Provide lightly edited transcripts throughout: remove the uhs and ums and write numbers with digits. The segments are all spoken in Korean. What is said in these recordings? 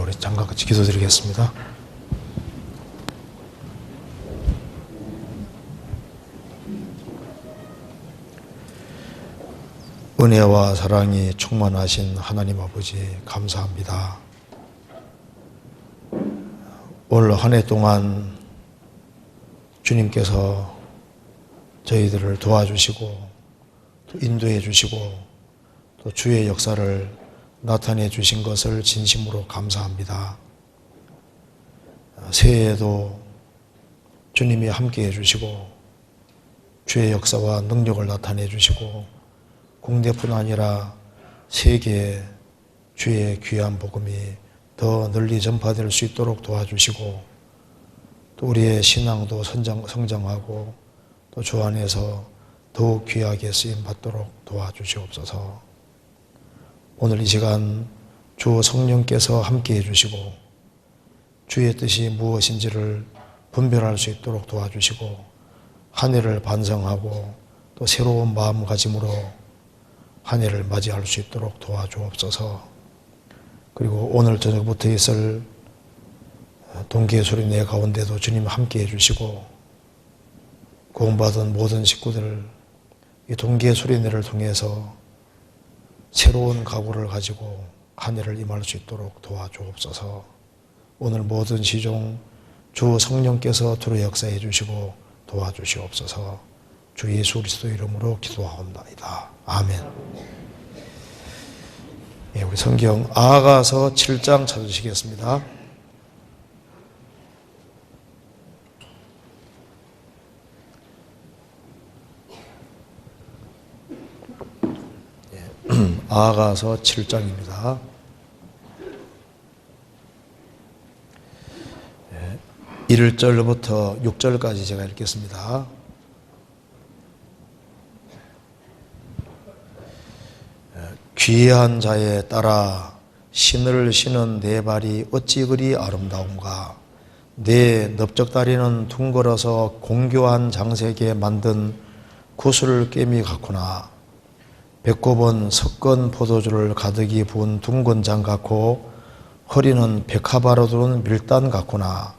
우리 잠깐 같이 기도드리겠습니다. 은혜와 사랑이 충만하신 하나님 아버지 감사합니다. 올 한 해 동안 주님께서 저희들을 도와주시고 또 인도해 주시고 또 주의 역사를 나타내 주신 것을 진심으로 감사합니다. 새해에도 주님이 함께 해주시고 주의 역사와 능력을 나타내 주시고 국내뿐 아니라 세계에 주의 귀한 복음이 더 널리 전파될 수 있도록 도와주시고 또 우리의 신앙도 성장하고 또 주 안에서 더욱 귀하게 쓰임받도록 도와주시옵소서. 오늘 이 시간 주 성령께서 함께 해주시고 주의 뜻이 무엇인지를 분별할 수 있도록 도와주시고 한 해를 반성하고 또 새로운 마음가짐으로 한 해를 맞이할 수 있도록 도와주옵소서. 그리고 오늘 저녁부터 있을 동기의 소리내 가운데도 주님 함께 해주시고 구원받은 모든 식구들 이 동기의 소리내를 통해서 새로운 각오를 가지고 한 해를 임할 수 있도록 도와주옵소서. 오늘 모든 시종 주 성령께서 두루 역사해 주시고 도와주시옵소서. 주 예수 그리스도 이름으로 기도하옵나이다. 아멘. 예, 우리 성경 아가서 7장 찾으시겠습니다. 아가서 7장입니다. 1절부터 6절까지 제가 읽겠습니다. 귀한 자에 따라 신을 신은 내 발이 어찌 그리 아름다운가. 내 넓적다리는 둥글어서 공교한 장색에 만든 구슬 깨미 같구나. 배꼽은 섞은 포도주를 가득히 부은 둥근 장 같고 허리는 백합화로 두른 밀단 같구나.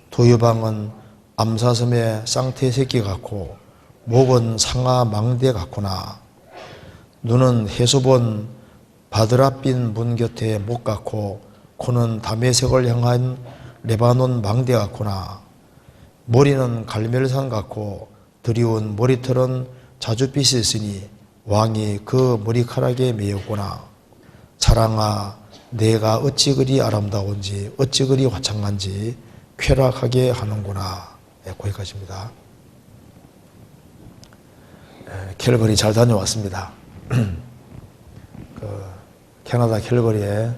도유방은 암사슴의 쌍태 새끼 같고 목은 상아 망대 같구나. 눈은 해수본 바드라빛 문 곁에 목 같고 코는 다메섹을 향한 레바논 망대 같구나. 머리는 갈멜산 같고 드리운 머리털은 자줏빛이 있으니 왕이 그 머리카락에 메였구나. 사랑아, 내가 어찌 그리 아름다운지 어찌 그리 화창한지 쾌락하게 하는구나. 네, 거기까지입니다. 캘거리 잘 다녀왔습니다. 캐나다 캘거리에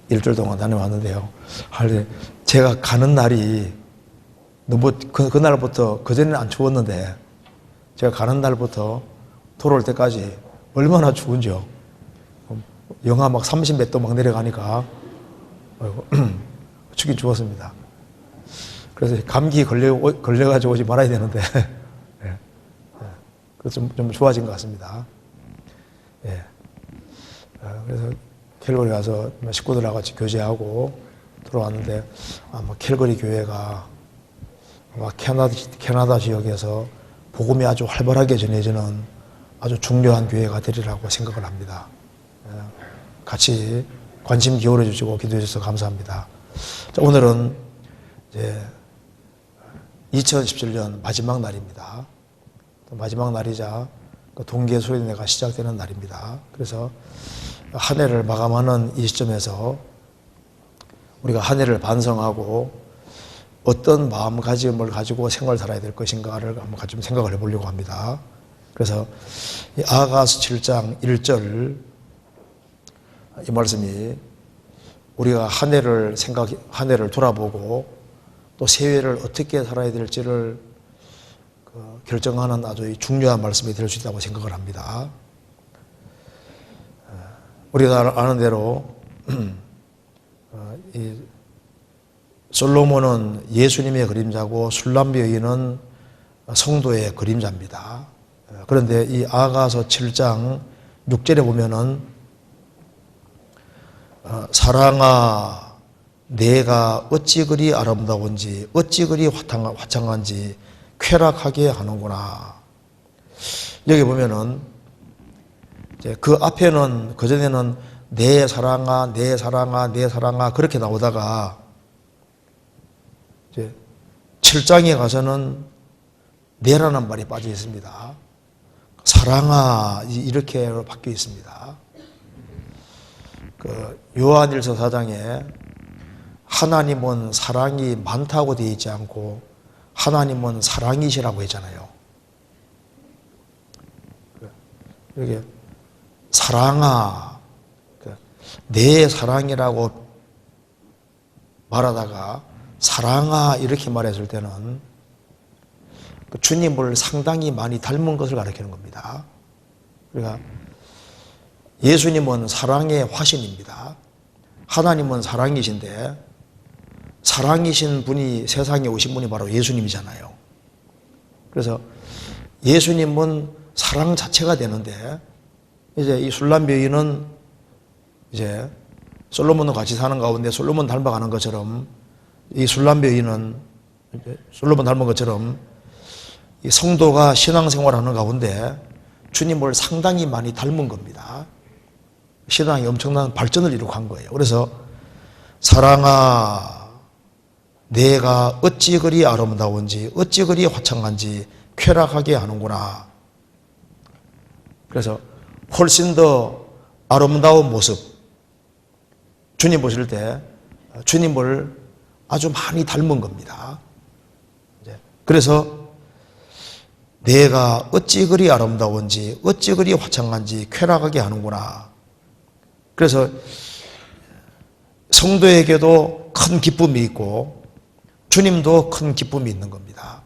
일주일 동안 다녀왔는데요. 제가 가는 날이 너무 그날부터 그전에는 안 추웠는데 제가 가는 날부터 돌아올 때까지 얼마나 추운지요. 영하 막 30몇 도 막 내려가니까 춥긴 추웠습니다. 그래서 감기 걸려가지고 오지 말아야 되는데 그래서 좀 좋아진 것 같습니다. 예. 그래서 캘거리 가서 식구들하고 같이 교제하고 들어왔는데 아마 캘거리 교회가 아마 캐나다 지역에서 복음이 아주 활발하게 전해지는 아주 중요한 교회가 되리라고 생각을 합니다. 같이 관심 기울여 주시고 기도해 주셔서 감사합니다. 자, 오늘은 이제 2017년 마지막 날입니다. 마지막 날이자 동기의 소리내가 시작되는 날입니다. 그래서 한 해를 마감하는 이 시점에서 우리가 한 해를 반성하고 어떤 마음가짐을 가지고 생활을 살아야 될 것인가를 한번 좀 생각을 해보려고 합니다. 그래서 이 아가서 7장 1절 이 말씀이 우리가 한 해를 돌아보고 또 새해를 어떻게 살아야 될지를 결정하는 아주 중요한 말씀이 될 수 있다고 생각을 합니다. 우리가 아는 대로 이 솔로몬은 예수님의 그림자고 술람비 여인은 성도의 그림자입니다. 그런데 이 아가서 7장 6절에 보면은 사랑아 내가 어찌 그리 아름다운지 어찌 그리 화창한지 쾌락하게 하는구나. 여기 보면은 이제 그 앞에는 그전에는 내 사랑아 내 사랑아 내 사랑아 그렇게 나오다가 이제 7장에 가서는 내라는 말이 빠져 있습니다. 사랑아 이렇게 바뀌어 있습니다. 그 요한일서 4장에 하나님은 사랑이 많다고 되어 있지 않고 하나님은 사랑이시라고 했잖아요. 이렇게 사랑아 내 사랑이라고 말하다가 사랑아 이렇게 말했을 때는 주님을 상당히 많이 닮은 것을 가리키는 겁니다. 그러니까 예수님은 사랑의 화신입니다. 하나님은 사랑이신데 사랑이신 분이 세상에 오신 분이 바로 예수님이잖아요. 그래서 예수님은 사랑 자체가 되는데 이제 이 술람 여인은 이제 솔로몬과 같이 사는 가운데 솔로몬 닮아가는 것처럼 이 술람 여인은 솔로몬 닮은 것처럼 이 성도가 신앙생활하는 가운데 주님을 상당히 많이 닮은 겁니다. 신앙이 엄청난 발전을 이룩한 거예요. 그래서 사랑아 내가 어찌 그리 아름다운지 어찌 그리 화창한지 쾌락하게 하는구나. 그래서 훨씬 더 아름다운 모습 주님 보실 때 주님을 아주 많이 닮은 겁니다. 그래서 내가 어찌 그리 아름다운지 어찌 그리 화창한지 쾌락하게 하는구나. 그래서 성도에게도 큰 기쁨이 있고 주님도 큰 기쁨이 있는 겁니다.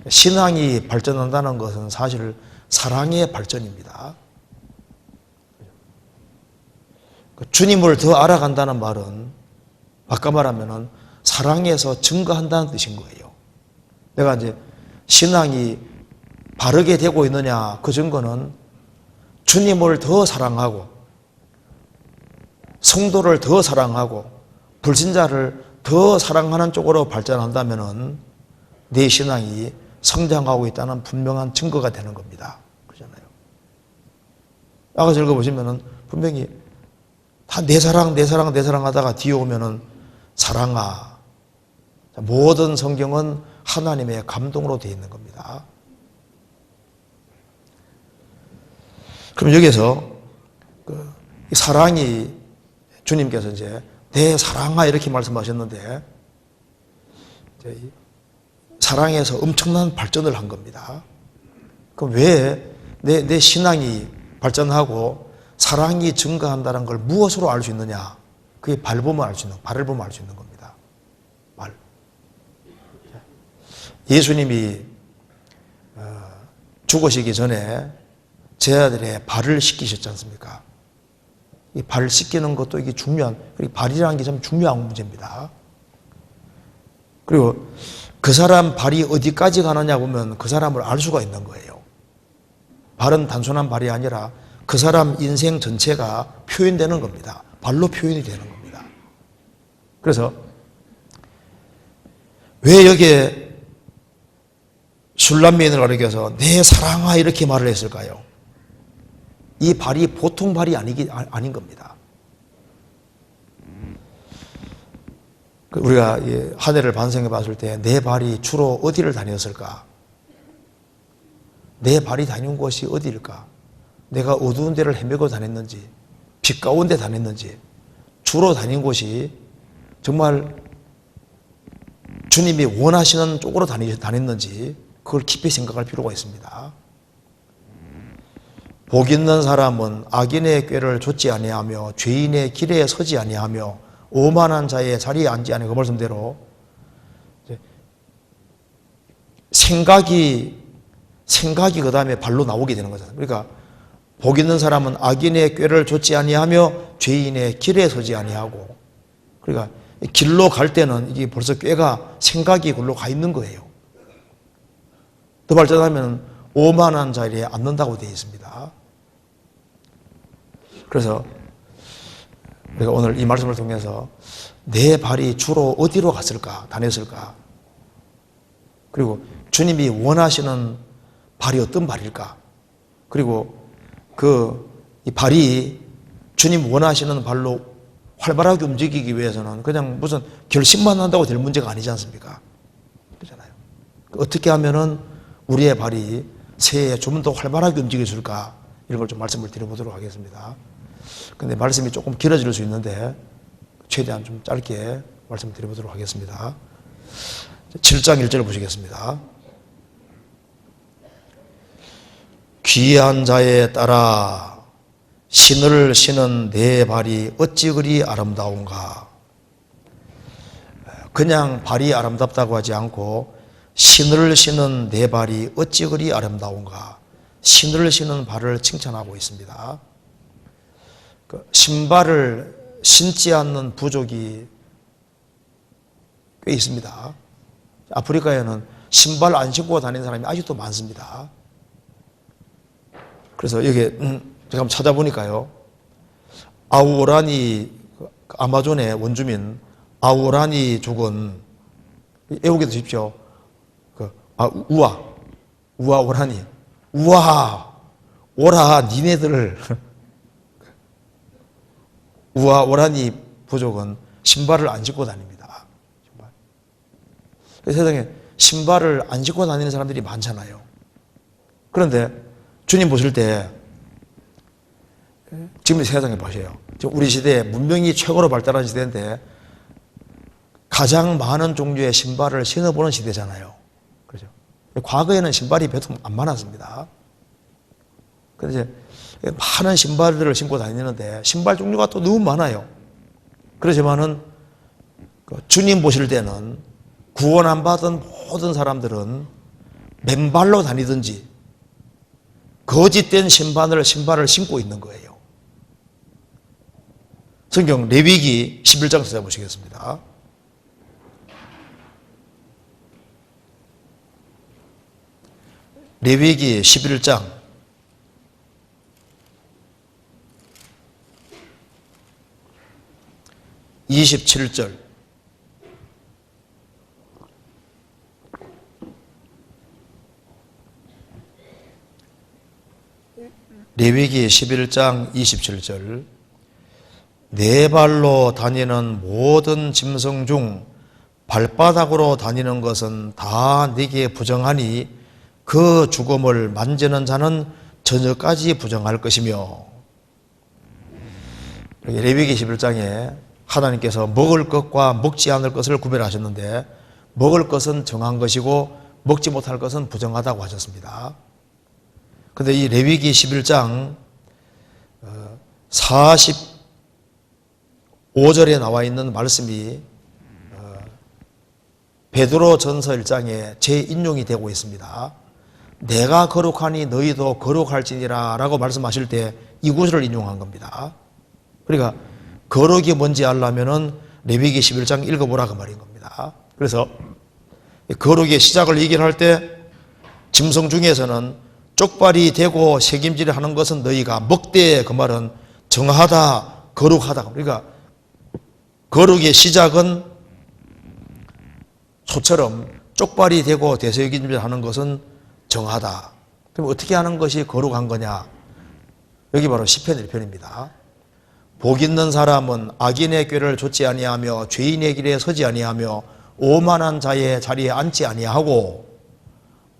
신앙이 발전한다는 것은 사실 사랑의 발전입니다. 주님을 더 알아간다는 말은 아까 말하면은 사랑에서 증거한다는 뜻인 거예요. 내가 이제 신앙이 바르게 되고 있느냐 그 증거는 주님을 더 사랑하고 성도를 더 사랑하고 불신자를 더 사랑하는 쪽으로 발전한다면은 내 신앙이 성장하고 있다는 분명한 증거가 되는 겁니다. 그렇잖아요. 아까 읽어보시면은 분명히 다 내 사랑, 내 사랑, 내 사랑 하다가 뒤에 오면은 사랑아. 모든 성경은 하나님의 감동으로 되어 있는 겁니다. 그럼 여기서 이 사랑이 주님께서 이제 내 사랑아 이렇게 말씀하셨는데 이제 사랑에서 엄청난 발전을 한 겁니다. 그럼 왜 내 신앙이 발전하고 사랑이 증가한다는 걸 무엇으로 알 수 있느냐? 그게 발을 보면 알 수 있는 겁니다. 발. 예수님이 죽으시기 전에 제자들의 발을 씻기셨지 않습니까? 이 발을 씻기는 것도 이게 발이라는 게 참 중요한 문제입니다. 그리고 그 사람 발이 어디까지 가느냐 보면 그 사람을 알 수가 있는 거예요. 발은 단순한 발이 아니라 그 사람 인생 전체가 표현되는 겁니다. 발로 표현이 되는 겁니다. 그래서 왜 여기에 술람 여인을 가리켜서 내 사랑아 이렇게 말을 했을까요? 이 발이 보통 발이 아닌 겁니다. 우리가 한 해를 반성해 봤을 때 내 발이 주로 어디를 다녔을까? 내 발이 다닌 곳이 어디일까? 내가 어두운 데를 헤매고 다녔는지 빛 가운데 다녔는지 주로 다닌 곳이 정말 주님이 원하시는 쪽으로 다녔는지 그걸 깊이 생각할 필요가 있습니다. 복 있는 사람은 악인의 꾀를 좇지 아니하며 죄인의 길에 서지 아니하며 오만한 자의 자리에 앉지 아니하고 그 말씀대로 생각이 그 다음에 발로 나오게 되는 거잖아요. 그러니까 복 있는 사람은 악인의 꾀를 좇지 아니하며 죄인의 길에 서지 아니하고 그러니까 길로 갈 때는 이게 벌써 꾀가 생각이 글로 가 있는 거예요. 더 발전하면 오만한 자리에 앉는다고 되어 있습니다. 그래서 우리가 오늘 이 말씀을 통해서 내 발이 주로 어디로 갔을까, 다녔을까? 그리고 주님이 원하시는 발이 어떤 발일까? 그리고 이 발이 주님 원하시는 발로 활발하게 움직이기 위해서는 그냥 무슨 결심만 한다고 될 문제가 아니지 않습니까? 그렇잖아요. 어떻게 하면은 우리의 발이 새해에 좀 더 활발하게 움직여줄까? 이런 걸 좀 말씀을 드려보도록 하겠습니다. 근데 말씀이 조금 길어질 수 있는데 최대한 좀 짧게 말씀을 드려보도록 하겠습니다. 7장 1절을 보시겠습니다. 귀한 자에 따라 신을 신은 내 발이 어찌 그리 아름다운가. 그냥 발이 아름답다고 하지 않고 신을 신은 내 발이 어찌 그리 아름다운가. 신을 신은 발을 칭찬하고 있습니다. 신발을 신지 않는 부족이 꽤 있습니다. 아프리카에는 신발 안 신고 다니는 사람이 아직도 많습니다. 그래서 여기 제가 한번 찾아보니까요, 아우라니, 아마존의 원주민 아우라니族은 애우게 드십시오. 우아 오라니, 우아 오라 니네들. 우아 오라니 부족은 신발을 안 신고 다닙니다. 세상에 신발을 안 신고 다니는 사람들이 많잖아요. 그런데 주님 보실 때 지금 세상에 보세요. 지금 우리 시대에 문명이 최고로 발달한 시대인데 가장 많은 종류의 신발을 신어보는 시대잖아요. 그렇죠? 과거에는 신발이 별로 안 많았습니다. 그런데 이제 많은 신발들을 신고 다니는데 신발 종류가 또 너무 많아요. 그렇지만은 주님 보실 때는 구원 안 받은 모든 사람들은 맨발로 다니든지 거짓된 신발을 신고 있는 거예요. 성경 레위기 11장 찾아보시겠습니다. 레위기 11장 27절. 레위기 11장 27절. 네 발로 다니는 모든 짐승 중 발바닥으로 다니는 것은 다 네게 부정하니 그 죽음을 만지는 자는 저녁까지 부정할 것이며. 레위기 11장에 하나님께서 먹을 것과 먹지 않을 것을 구별하셨는데 먹을 것은 정한 것이고 먹지 못할 것은 부정하다고 하셨습니다. 그런데 이 레위기 11장 45절에 나와 있는 말씀이 베드로 전서 1장에 재인용이 되고 있습니다. 내가 거룩하니 너희도 거룩할지니라 라고 말씀하실 때 이 구절을 인용한 겁니다. 그러니까 거룩이 뭔지 알려면은 레위기 11장 읽어보라 그 말인 겁니다. 그래서 거룩의 시작을 얘기할 때 짐승 중에서는 쪽발이 되고 새김질을 하는 것은 너희가 먹되, 그 말은 정하다, 거룩하다. 그러니까 거룩의 시작은 소처럼 쪽발이 되고 대새김질 하는 것은 정하다. 그럼 어떻게 하는 것이 거룩한 거냐? 여기 바로 시편 1편입니다. 복 있는 사람은 악인의 꾀를 좇지 아니하며 죄인의 길에 서지 아니하며 오만한 자의 자리에 앉지 아니하고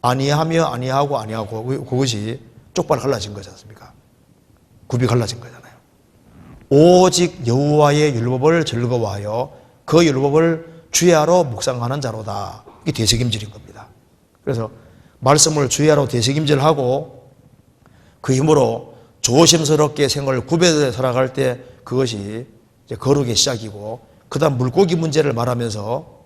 그것이 쪽발 갈라진 거지 않습니까? 굽이 갈라진 거잖아요. 오직 여호와의 율법을 즐거워하여 그 율법을 주야로 묵상하는 자로다. 이게 대책임질인 겁니다. 그래서 말씀을 주야로 대책임질하고 그 힘으로 조심스럽게 생을 구별해 살아갈 때 그것이 이제 거룩의 시작이고, 그 다음 물고기 문제를 말하면서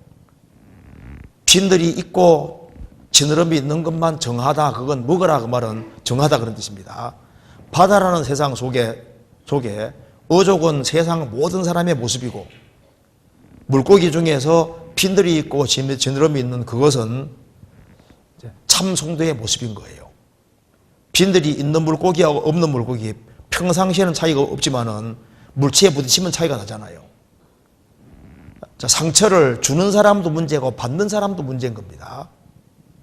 빈들이 있고 지느러미 있는 것만 정하다, 그건 먹으라, 그 말은 정하다 그런 뜻입니다. 바다라는 세상 속에 어족은 세상 모든 사람의 모습이고 물고기 중에서 빈들이 있고 지느러미 있는 그것은 참 성도의 모습인 거예요. 빈들이 있는 물고기하고 없는 물고기 평상시에는 차이가 없지만은 물체에 부딪히면 차이가 나잖아요. 자, 상처를 주는 사람도 문제고 받는 사람도 문제인 겁니다.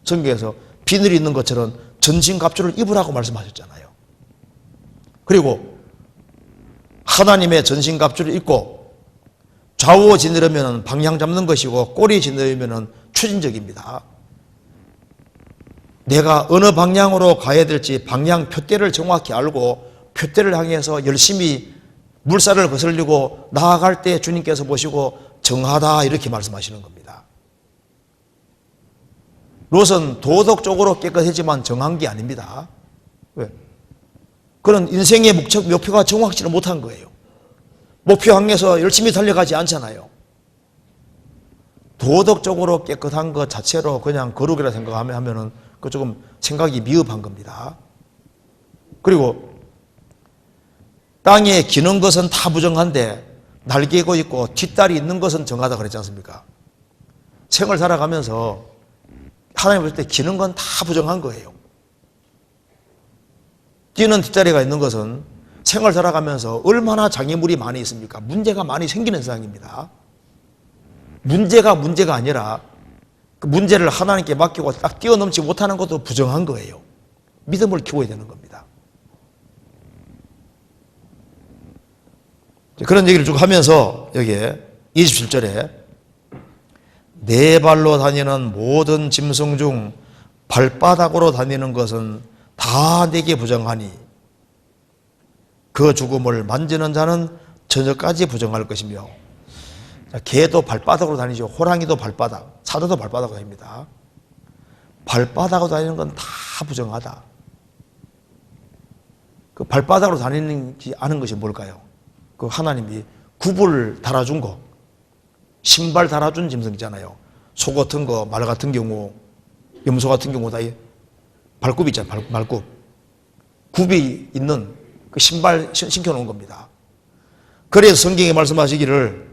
성경에서 비늘이 있는 것처럼 전신갑주를 입으라고 말씀하셨잖아요. 그리고 하나님의 전신갑주를 입고 좌우어 지느러면 방향 잡는 것이고 꼬리 지느러면 추진적입니다. 내가 어느 방향으로 가야 될지 방향 표대를 정확히 알고 표대를 향해서 열심히 물살을 거슬리고 나아갈 때 주님께서 보시고 정하다 이렇게 말씀하시는 겁니다. 롯은 도덕적으로 깨끗하지만 정한 게 아닙니다. 왜? 그런 인생의 목표가 정확치를 못한 거예요. 목표 향해서 열심히 달려가지 않잖아요. 도덕적으로 깨끗한 것 자체로 그냥 거룩이라 생각하면은 그 조금 생각이 미흡한 겁니다. 그리고 땅에 기는 것은 다 부정한데 날개고 있고 뒷다리 있는 것은 정하다 그랬지 않습니까? 생을 살아가면서 하나님 볼 때 기는 건 다 부정한 거예요. 뛰는 뒷다리가 있는 것은 생을 살아가면서 얼마나 장애물이 많이 있습니까? 문제가 많이 생기는 세상입니다. 문제가 아니라 그 문제를 하나님께 맡기고 딱 뛰어넘지 못하는 것도 부정한 거예요. 믿음을 키워야 되는 겁니다. 그런 얘기를 쭉 하면서 여기에 27절에 네 발로 다니는 모든 짐승 중 발바닥으로 다니는 것은 다 내게 부정하니 그 죽음을 만지는 자는 저녁까지 부정할 것이며. 개도 발바닥으로 다니죠. 호랑이도 발바닥, 사자도 발바닥으로 다닙니다. 발바닥으로 다니는 건 다 부정하다. 그 발바닥으로 다니는지 아는 것이 뭘까요? 그 하나님이 굽을 달아준 거, 신발 달아준 짐승 있잖아요. 소 같은 거, 말 같은 경우, 염소 같은 경우 다 발굽 있잖아요. 발굽. 굽이 있는 그 신발 신겨놓은 겁니다. 그래서 성경에 말씀하시기를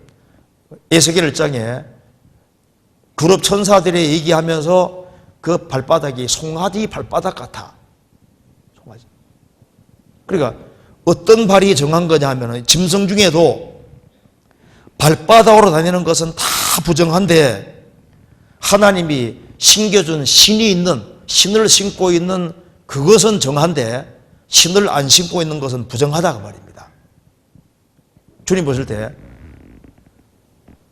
에스겔 1장에 그룹 천사들이 얘기하면서 그 발바닥이 송아지 발바닥 같아. 송아지. 그러니까 어떤 발이 정한 거냐 하면 짐승 중에도 발바닥으로 다니는 것은 다 부정한데 하나님이 신겨준 신이 있는, 신을 신고 있는 그것은 정한데 신을 안 신고 있는 것은 부정하다 그 말입니다. 주님 보실 때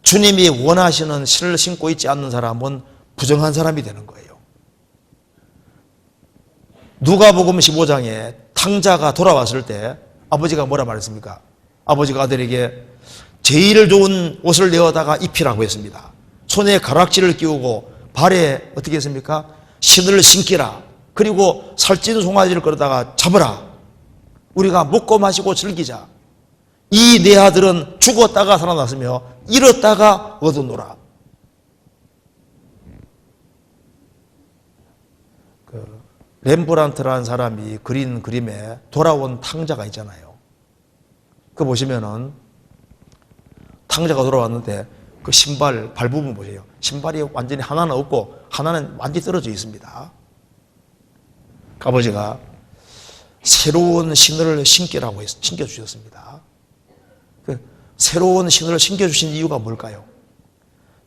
주님이 원하시는 신을 신고 있지 않는 사람은 부정한 사람이 되는 거예요. 누가복음 15장에 탕자가 돌아왔을 때 아버지가 뭐라 말했습니까? 아버지가 아들에게 제일 좋은 옷을 내어다가 입히라고 했습니다. 손에 가락지를 끼우고 발에 어떻게 했습니까? 신을 신기라. 그리고 살찐 송아지를 끌어다가 잡으라. 우리가 먹고 마시고 즐기자. 이 네 아들은 죽었다가 살아났으며 잃었다가 얻어노라. 그 렘브란트라는 사람이 그린 그림에 돌아온 탕자가 있잖아요. 그거 보시면은 탕자가 돌아왔는데 그 신발 발 부분 보세요. 신발이 완전히 하나는 없고 하나는 완전히 떨어져 있습니다. 그 아버지가 새로운 신을 신기라고 신겨주셨습니다. 새로운 신을 신겨주신 이유가 뭘까요?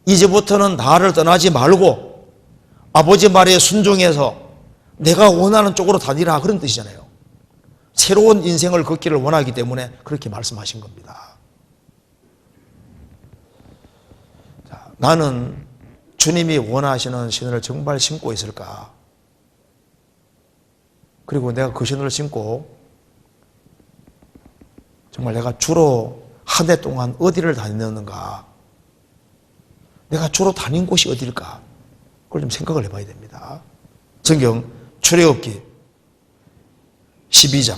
이제부터는 나를 떠나지 말고 아버지 말에 순종해서 내가 원하는 쪽으로 다니라 그런 뜻이잖아요. 새로운 인생을 걷기를 원하기 때문에 그렇게 말씀하신 겁니다. 자, 나는 주님이 원하시는 신을 정말 신고 있을까? 그리고 내가 그 신을 신고 정말 내가 주로 한 해 동안 어디를 다녔는가? 내가 주로 다닌 곳이 어디일까? 그걸 좀 생각을 해봐야 됩니다. 성경 출애굽기 12장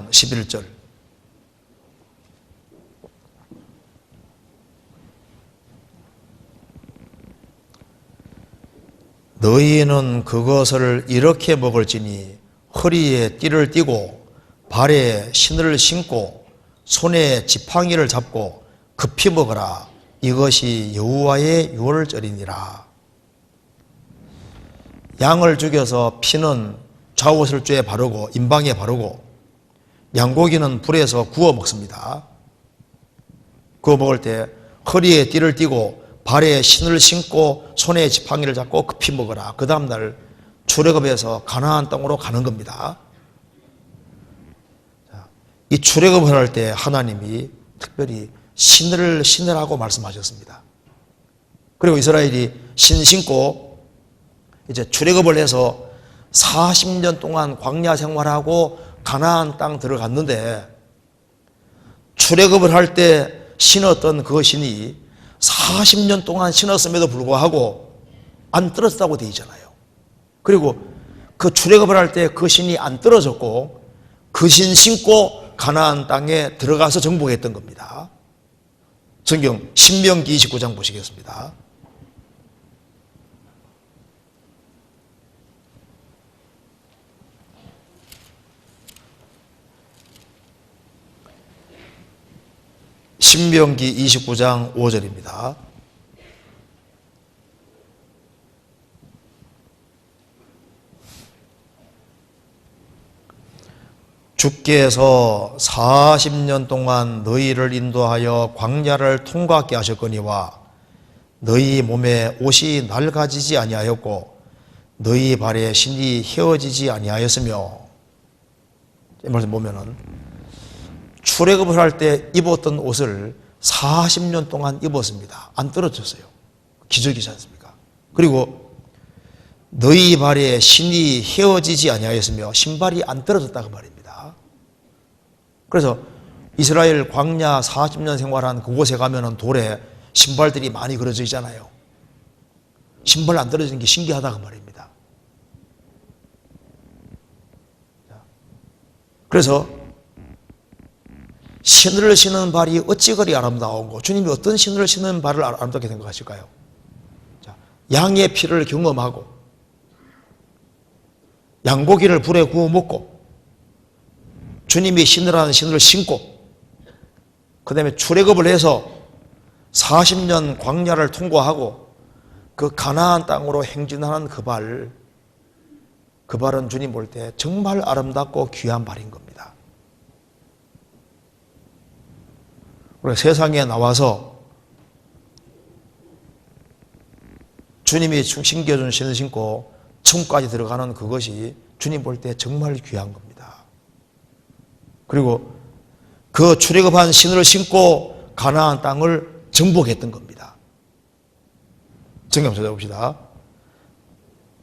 11절 너희는 그것을 이렇게 먹을지니 허리에 띠를 띠고 발에 신을 신고 손에 지팡이를 잡고 급히 먹어라. 이것이 여호와의 유월절이니라. 양을 죽여서 피는 좌우설주에 바르고 임방에 바르고 양고기는 불에서 구워 먹습니다. 구워 먹을 때 허리에 띠를 띠고 발에 신을 신고 손에 지팡이를 잡고 급히 먹어라. 그 다음날 출애굽해서 가나안 땅으로 가는 겁니다. 이 출애굽을 할 때 하나님이 특별히 신을 신으라고 말씀하셨습니다. 그리고 이스라엘이 신 신고 이제 출애굽을 해서 40년 동안 광야 생활하고 가나안 땅 들어갔는데 출애굽을 할 때 신었던 그 신이 40년 동안 신었음에도 불구하고 안 떨어졌다고 되어 있잖아요. 그리고 그 출애굽을 할 때 그 신이 안 떨어졌고 그 신 신고 가나안 땅에 들어가서 정복했던 겁니다. 성경 신명기 29장 보시겠습니다. 신명기 29장 5절입니다. 주께서 40년 동안 너희를 인도하여 광야를 통과하게 하셨거니와 너희 몸에 옷이 낡아지지 아니하였고 너희 발에 신이 휘어지지 아니하였으며, 이 말씀 보면은 출애굽을 할 때 입었던 옷을 40년 동안 입었습니다. 안 떨어졌어요. 기적이지 않습니까? 그리고 너희 발에 신이 휘어지지 아니하였으며 신발이 안 떨어졌다고 말입니다. 그래서 이스라엘 광야 40년 생활한 그곳에 가면은 돌에 신발들이 많이 그려져 있잖아요. 신발 안 떨어지는 게 신기하다고 말입니다. 그래서 신을 신은 발이 어찌 그리 아름다운고, 주님이 어떤 신을 신은 발을 아름답게 생각하실까요? 양의 피를 경험하고 양고기를 불에 구워 먹고 주님이 신으라는 신을 신고 그 다음에 출애굽을 해서 40년 광야를 통과하고 그 가나안 땅으로 행진하는 그 발은 주님 볼 때 정말 아름답고 귀한 발인 겁니다. 우리 세상에 나와서 주님이 신겨준 신을 신고 천국까지 들어가는 그것이 주님 볼 때 정말 귀한 겁니다. 그리고 그 출애굽한 신을 신고 가나안 땅을 정복했던 겁니다. 성경 찾아봅시다.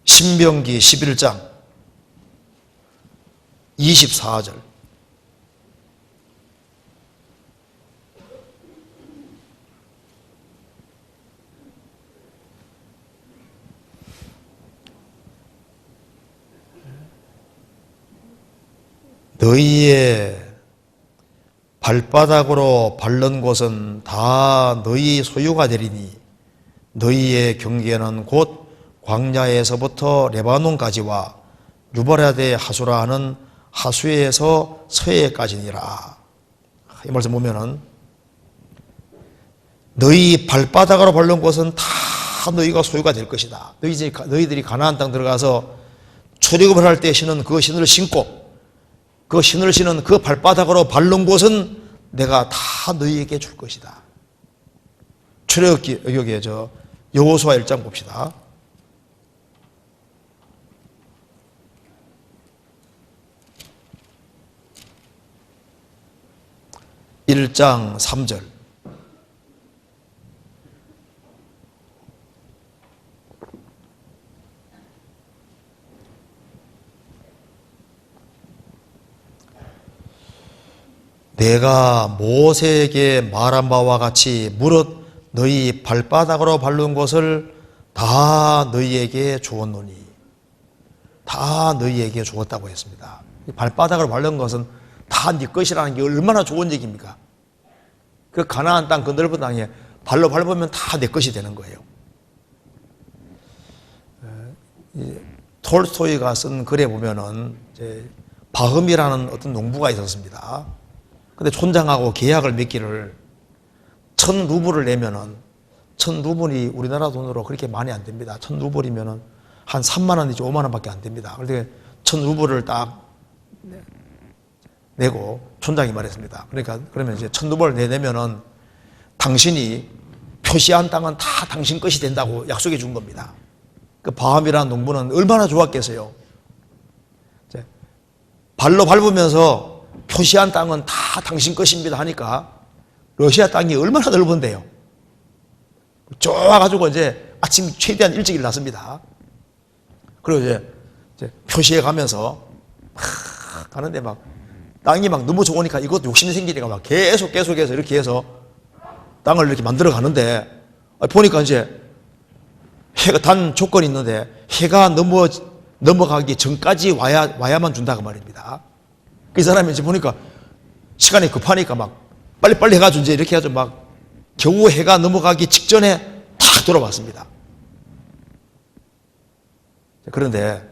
신명기 11장 24절. 너희의 발바닥으로 밟는 곳은 다 너희 소유가 되리니 너희의 경계는 곧 광야에서부터 레바논까지와 유브라데 하수라 하는 하수에서 서해까지니라. 이 말씀 보면은 너희 발바닥으로 밟는 곳은 다 너희가 소유가 될 것이다. 너희들이 가나안 땅 들어가서 출애굽을 할 때 신은 그 신을 신고 그 신을 신은 그 발바닥으로 밟는 곳은 내가 다 너희에게 줄 것이다. 출애굽기 여기에 여호수아 1장 봅시다. (1장 3절) 내가 모세에게 말한 바와 같이 무릇 너희 발바닥으로 밟는 것을 다 너희에게 주었노니, 다 너희에게 주었다고 했습니다. 발바닥으로 밟는 것은 다 네 것이라는 게 얼마나 좋은 얘기입니까? 그 가나안 땅, 그 넓은 땅에 발로 밟으면 다 내 것이 되는 거예요. 톨스토이가 쓴 글에 보면은 바흠이라는 어떤 농부가 있었습니다. 근데 촌장하고 계약을 맺기를 1000루블을 내면은 1000루블이 우리나라 돈으로 그렇게 많이 안 됩니다. 1000루블이면은 한 3만 원 내지 5만 원밖에 안 됩니다. 그런데 1,000루블을 딱 내고 촌장이 말했습니다. 그러니까 그러면 이제 1,000루블을 내내면은 당신이 표시한 땅은 다 당신 것이 된다고 약속해 준 겁니다. 그 바함이라는 농부는 얼마나 좋았겠어요. 발로 밟으면서 표시한 땅은 다 당신 것입니다 하니까 러시아 땅이 얼마나 넓은데요. 좋아가지고 이제 아침 최대한 일찍 일어났습니다. 그리고 이제 표시해 가면서 막 가는데 막 땅이 막 너무 좋으니까 이것도 욕심이 생기니까 막 계속해서 이렇게 해서 땅을 이렇게 만들어 가는데 보니까 이제 해가 단 조건이 있는데 해가 넘어가기 전까지 와야만 준다고 말입니다. 그 사람이 이제 보니까 시간이 급하니까 막 빨리빨리 해가지고 이제 이렇게 해가지고 막 겨우 해가 넘어가기 직전에 탁 돌아왔습니다. 그런데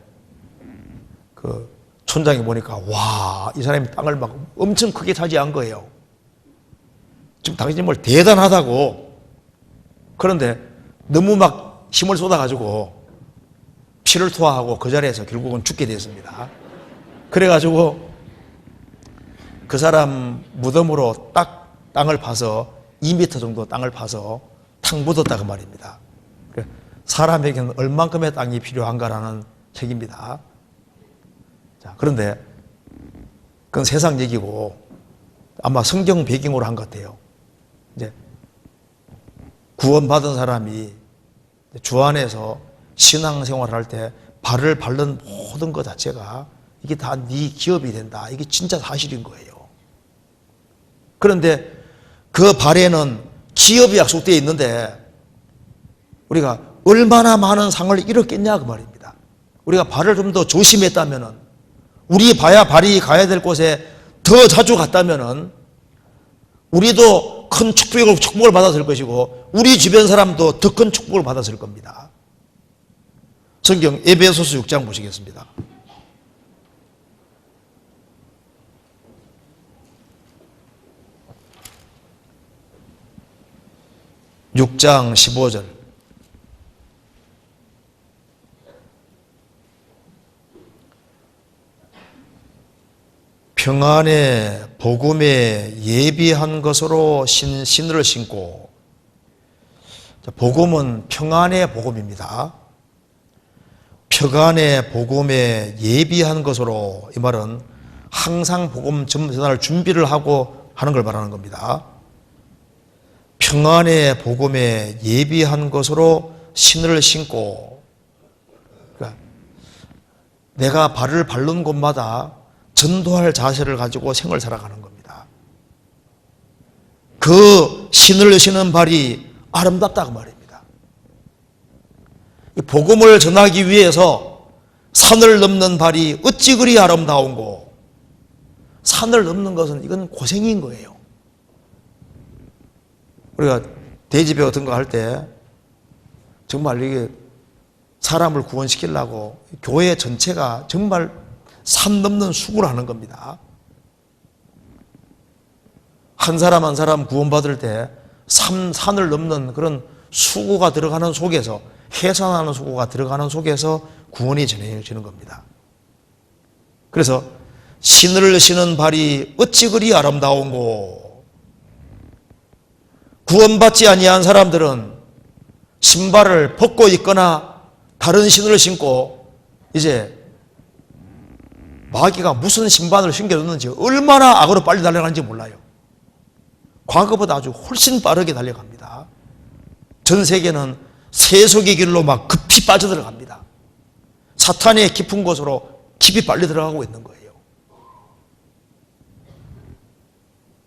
그 촌장이 보니까 와, 이 사람이 땅을 막 엄청 크게 차지한 거예요. 지금 당신이 뭘 대단하다고. 그런데 너무 막 힘을 쏟아가지고 피를 토하고 그 자리에서 결국은 죽게 됐습니다. 그래가지고 그 사람 무덤으로 딱 땅을 파서 2m 정도 땅을 파서 탁 묻었다고 말입니다. 사람에게는 얼만큼의 땅이 필요한가라는 책입니다. 자, 그런데 그건 세상 얘기고 아마 성경 배경으로 한 것 같아요. 이제 구원받은 사람이 주 안에서 신앙생활을 할 때 발을 밟는 모든 것 자체가 이게 다 네 기업이 된다. 이게 진짜 사실인 거예요. 그런데 그 발에는 기업이 약속되어 있는데 우리가 얼마나 많은 상을 잃었겠냐 그 말입니다. 우리가 발을 좀 더 조심했다면은 우리 발이 가야 될 곳에 더 자주 갔다면은 우리도 큰 축복을 받았을 것이고 우리 주변 사람도 더 큰 축복을 받았을 겁니다. 성경 에베소서 6장 보시겠습니다. 6장 15절. 평안의 복음에 예비한 것으로 신을 신고. 복음은 평안의 복음입니다. 평안의 복음에 예비한 것으로, 이 말은 항상 복음 전할 준비를 하고 하는 걸 말하는 겁니다. 평안의 복음에 예비한 것으로 신을 신고, 그러니까 내가 발을 밟는 곳마다 전도할 자세를 가지고 생을 살아가는 겁니다. 그 신을 신은 발이 아름답다고 말입니다. 이 복음을 전하기 위해서 산을 넘는 발이 어찌 그리 아름다운고, 산을 넘는 것은 이건 고생인 거예요. 우리가 대지배 같은 거 할 때 정말 이게 사람을 구원시키려고 교회 전체가 정말 산 넘는 수고를 하는 겁니다. 한 사람 한 사람 구원받을 때 산을 넘는 그런 수고가 들어가는 속에서, 해산하는 수고가 들어가는 속에서 구원이 전해지는 겁니다. 그래서 신을 신은 발이 어찌 그리 아름다운고, 구원받지 아니한 사람들은 신발을 벗고 있거나 다른 신을 신고 이제 마귀가 무슨 신발을 신겨줬는지 얼마나 악으로 빨리 달려가는지 몰라요. 과거보다 아주 훨씬 빠르게 달려갑니다. 전 세계는 세속의 길로 막 급히 빠져들어갑니다. 사탄의 깊은 곳으로 깊이 빨리 들어가고 있는 거예요.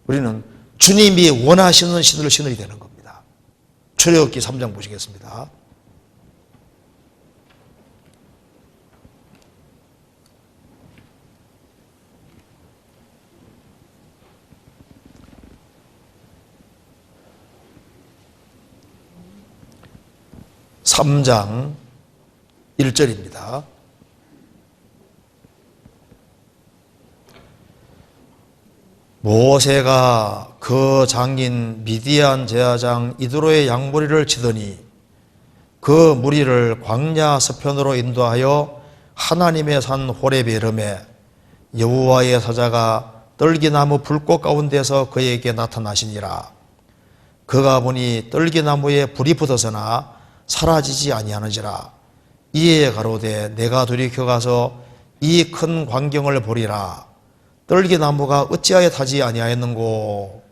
우리는 주님이 원하시는 신을 신어야 되는 겁니다. 출애굽기 3장 보시겠습니다. (3장) 1절입니다. 모세가 그 장인 미디안 제사장 이드로의 양머리를 치더니 그 무리를 광야 서편으로 인도하여 하나님의 산 호렙에 이르매 여호와의 사자가 떨기나무 불꽃 가운데서 그에게 나타나시니라. 그가 보니 떨기나무에 불이 붙어서나 사라지지 아니하는지라. 이에 가로되 내가 돌이켜 가서 이 큰 광경을 보리라. 떨기나무가 어찌하여 타지 아니하였는고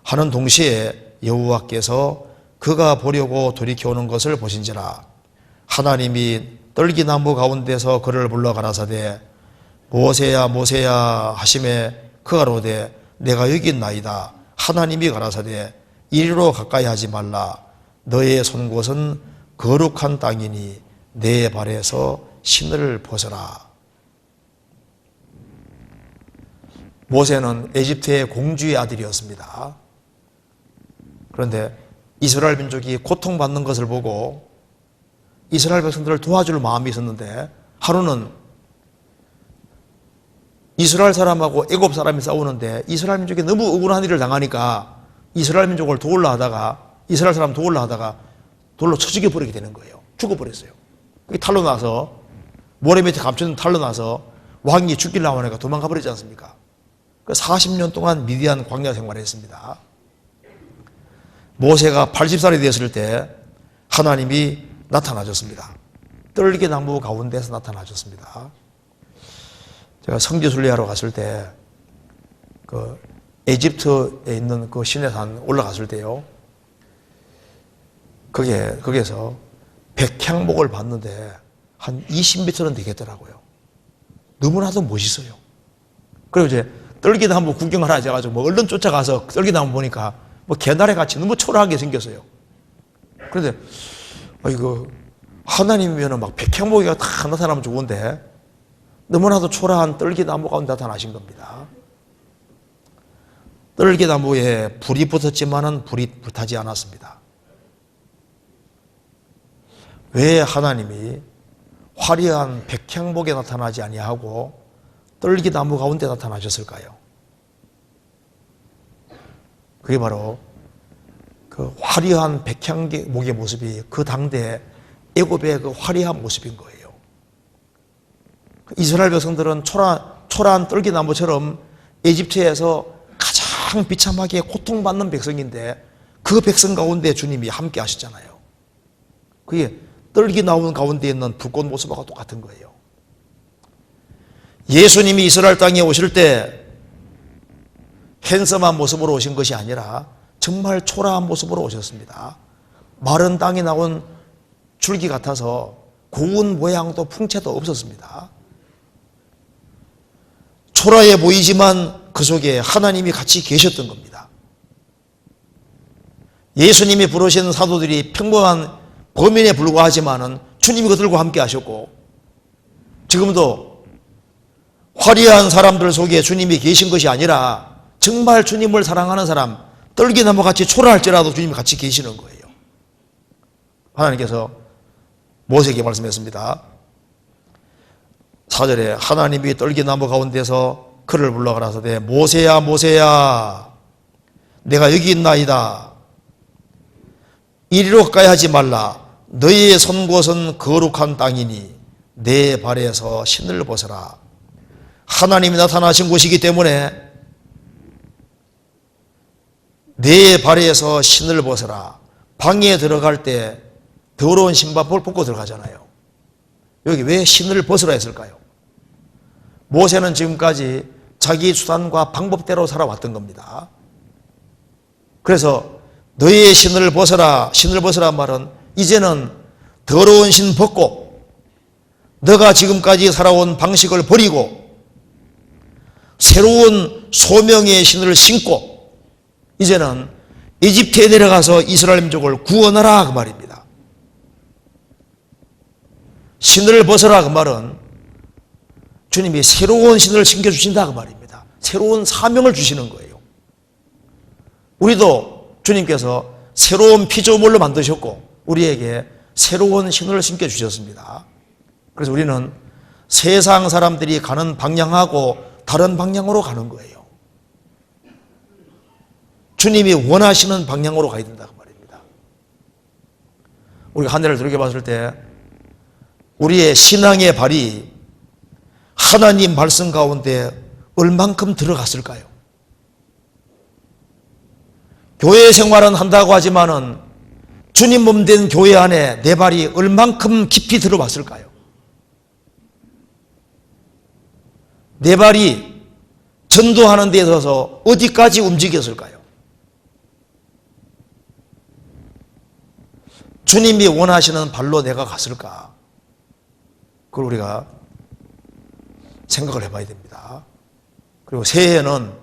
하는 동시에 여호와께서 그가 보려고 돌이켜오는 것을 보신지라. 하나님이 떨기나무 가운데서 그를 불러 가라사대 모세야 모세야 하심에 그가 가로되 내가 여기 있나이다. 하나님이 가라사대 이리로 가까이 하지 말라. 너의 손 곳은 거룩한 땅이니 내 발에서 신을 벗어라. 모세는 에집트의 공주의 아들이었습니다. 그런데 이스라엘 민족이 고통받는 것을 보고 이스라엘 백성들을 도와줄 마음이 있었는데 하루는 이스라엘 사람하고 애굽 사람이 싸우는데 이스라엘 민족이 너무 억울한 일을 당하니까 이스라엘 민족을 도우려 하다가 이스라엘 사람 도우려 하다가 돌로 쳐 죽여버리게 되는 거예요. 죽어버렸어요. 그게 탈로 나서 모래 밑에 감춰진 탈로 나서 왕이 죽이려고 하니까 도망가 버리지 않습니까? 40년 동안 미디안 광야 생활을 했습니다. 모세가 80살이 되었을 때 하나님이 나타나셨습니다. 떨기나무 가운데서 나타나셨습니다. 제가 성지 순례하러 갔을 때 그 에집트에 있는 그 시내산 올라갔을 때요. 거기에서 백향목을 봤는데 한 20m는 되겠더라고요. 너무나도 멋있어요. 그리고 이제 떨기나무 구경하라 해가지고 뭐 얼른 쫓아가서 떨기나무 보니까 뭐 개나리 같이 너무 초라하게 생겼어요. 그런데 이거 하나님이면 막 백향목이가 다 나타나면 좋은데 너무나도 초라한 떨기나무 가운데 나타나신 겁니다. 떨기나무에 불이 붙었지만은 불이 불타지 않았습니다. 왜 하나님이 화려한 백향목에 나타나지 아니하고 떨기나무 가운데 나타나셨을까요? 그게 바로 그 화려한 백향목의 모습이 그 당대 애굽의 그 화려한 모습인 거예요. 이스라엘 백성들은 초라한 떨기나무처럼 에집트에서 가장 비참하게 고통받는 백성인데 그 백성 가운데 주님이 함께 하시잖아요. 그게 떨기나무 가운데 있는 불꽃 모습과 똑같은 거예요. 예수님이 이스라엘 땅에 오실 때 핸섬한 모습으로 오신 것이 아니라 정말 초라한 모습으로 오셨습니다. 마른 땅에 나온 줄기 같아서 고운 모양도 풍채도 없었습니다. 초라해 보이지만 그 속에 하나님이 같이 계셨던 겁니다. 예수님이 부르신 사도들이 평범한 범인에 불과하지만은 주님이 그들과 함께 하셨고 지금도 화려한 사람들 속에 주님이 계신 것이 아니라 정말 주님을 사랑하는 사람, 떨기나무 같이 초라할지라도 주님이 같이 계시는 거예요. 하나님께서 모세에게 말씀했습니다. 4절에 하나님이 떨기나무 가운데서 그를 불러가라사대 모세야 모세야 내가 여기 있나이다. 이리로 가까이 하지 말라. 너희의 선 곳은 거룩한 땅이니 내 발에서 신을 벗어라. 하나님이 나타나신 곳이기 때문에 내 발에서 신을 벗어라. 방에 들어갈 때 더러운 신발을 벗고 들어가잖아요. 여기 왜 신을 벗으라 했을까요? 모세는 지금까지 자기 수단과 방법대로 살아왔던 겁니다. 그래서 너희의 신을 벗어라, 신을 벗으라 말은 이제는 더러운 신 벗고 너가 지금까지 살아온 방식을 버리고 새로운 소명의 신을 신고 이제는 이집트에 내려가서 이스라엘 민족을 구원하라 그 말입니다. 신을 벗어라 그 말은 주님이 새로운 신을 신겨주신다 그 말입니다. 새로운 사명을 주시는 거예요. 우리도 주님께서 새로운 피조물로 만드셨고 우리에게 새로운 신을 신겨주셨습니다. 그래서 우리는 세상 사람들이 가는 방향하고 다른 방향으로 가는 거예요. 주님이 원하시는 방향으로 가야 된다 그 말입니다. 우리가 한 해를 돌이켜봤을 때 우리의 신앙의 발이 하나님 말씀 가운데 얼만큼 들어갔을까요? 교회 생활은 한다고 하지만은 주님 몸 된 교회 안에 내 발이 얼만큼 깊이 들어왔을까요? 내 발이 전도하는 데 있어서 어디까지 움직였을까요? 주님이 원하시는 발로 내가 갔을까? 그걸 우리가 생각을 해봐야 됩니다. 그리고 새해에는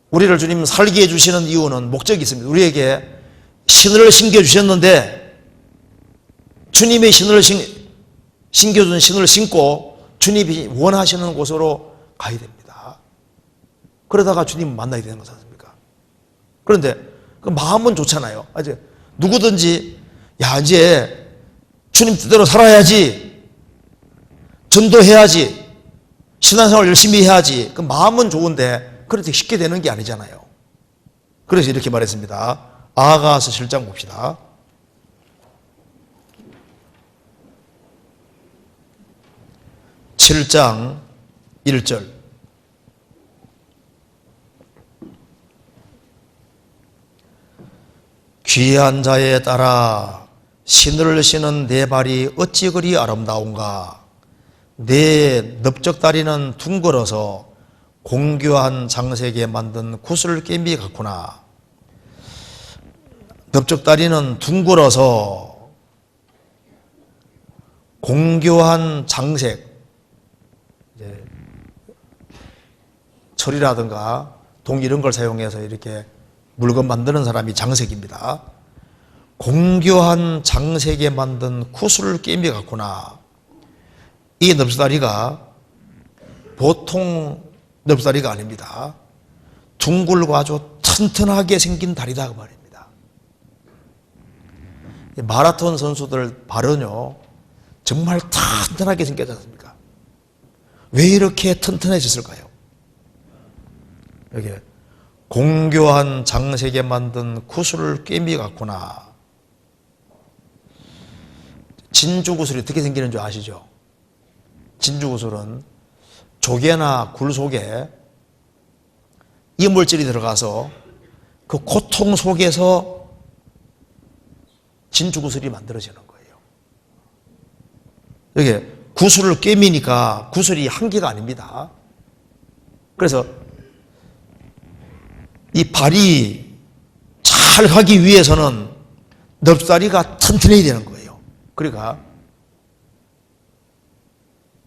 우리를 주님 살게 해주시는 이유는 목적이 있습니다. 우리에게 신을 신겨주셨는데 주님의 신을 신겨준 신을 신고 주님이 원하시는 곳으로 가야 됩니다. 그러다가 주님 만나야 되는 거지 않습니까? 그런데 그 마음은 좋잖아요. 이제 누구든지 이제 주님 뜻대로 살아야지, 전도해야지, 신앙생활 열심히 해야지. 그 마음은 좋은데 그렇게 쉽게 되는 게 아니잖아요. 그래서 이렇게 말했습니다. 아가서 7장 봅시다. (7장) 1절. 귀한 자에 따라 신을 신은 내 발이 어찌 그리 아름다운가. 내 넓적다리는 둥글어서 공교한 장색에 만든 구슬깨미 같구나. 넓적다리는 둥글어서 공교한 장색, 철이라든가 동 이런 걸 사용해서 이렇게 물건 만드는 사람이 장색입니다. 공교한 장색에 만든 구슬깨미 같구나. 이 넓적다리가 보통 넓적다리가 아닙니다. 둥글고 아주 튼튼하게 생긴 다리다 그 말입니다. 마라톤 선수들 발은요 정말 튼튼하게 생겼지 않습니까? 왜 이렇게 튼튼해졌을까요? 여기 공교한 장색에 만든 구슬깨미 같구나. 진주구슬이 어떻게 생기는 줄 아시죠? 진주구슬은 조개나 굴 속에 이물질이 들어가서 그 고통 속에서 진주구슬이 만들어지는 거예요. 여기 구슬을 꿰미니까 구슬이 한 개가 아닙니다. 그래서 이 발이 잘 가기 위해서는 넓다리가 튼튼해야 되는 거예요. 그러니까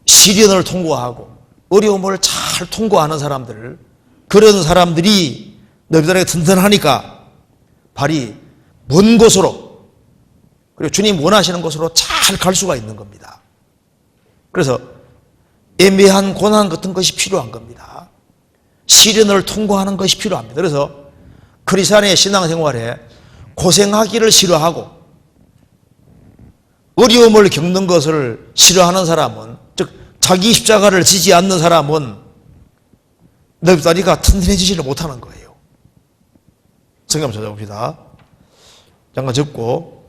시련을 통과하고 어려움을 잘 통과하는 사람들, 그런 사람들이 넓다리가 튼튼하니까 발이 먼 곳으로, 그리고 주님 원하시는 곳으로 잘 갈 수가 있는 겁니다. 그래서 애매한 고난 같은 것이 필요한 겁니다. 시련을 통과하는 것이 필요합니다. 그래서 크리스찬의 신앙생활에 고생하기를 싫어하고 어려움을 겪는 것을 싫어하는 사람은, 즉 자기 십자가를 지지 않는 사람은 넓다리가 튼튼해지지를 못하는 거예요. 성경 한번 찾아봅시다. 잠깐 접고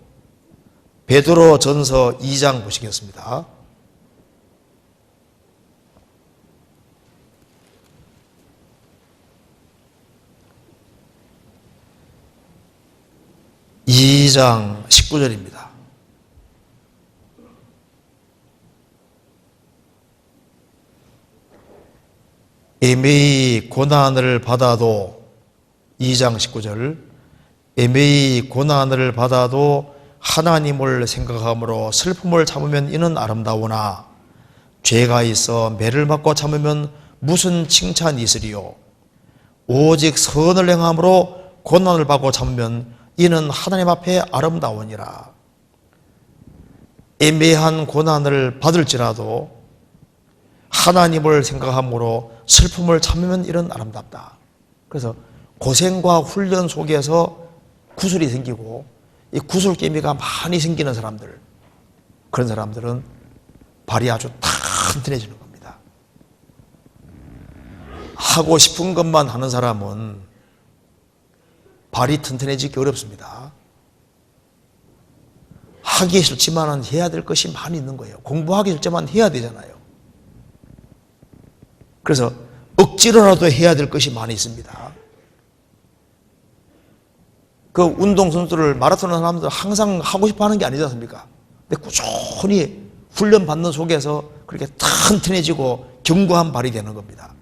베드로 전서 2장 보시겠습니다. (2장) 19절입니다. 애매히 고난을 받아도, 2장 19절, 애매히 고난을 받아도 하나님을 생각함으로 슬픔을 참으면 이는 아름다우나 죄가 있어 매를 맞고 참으면 무슨 칭찬이 있으리요. 오직 선을 행함으로 고난을 받고 참으면 이는 하나님 앞에 아름다우니라. 애매한 고난을 받을지라도 하나님을 생각함으로 슬픔을 참으면 이런 아름답다. 그래서 고생과 훈련 속에서 구슬이 생기고 이 구슬깨미가 많이 생기는 사람들, 그런 사람들은 발이 아주 튼튼해지는 겁니다. 하고 싶은 것만 하는 사람은 발이 튼튼해지기 어렵습니다. 하기 싫지만은 해야 될 것이 많이 있는 거예요. 공부하기 싫지만 해야 되잖아요. 그래서 억지로라도 해야 될 것이 많이 있습니다. 그 운동선수들, 마라톤 하는 사람들 항상 하고 싶어 하는 게 아니지 않습니까? 근데 꾸준히 훈련받는 속에서 그렇게 튼튼해지고 견고한 발이 되는 겁니다.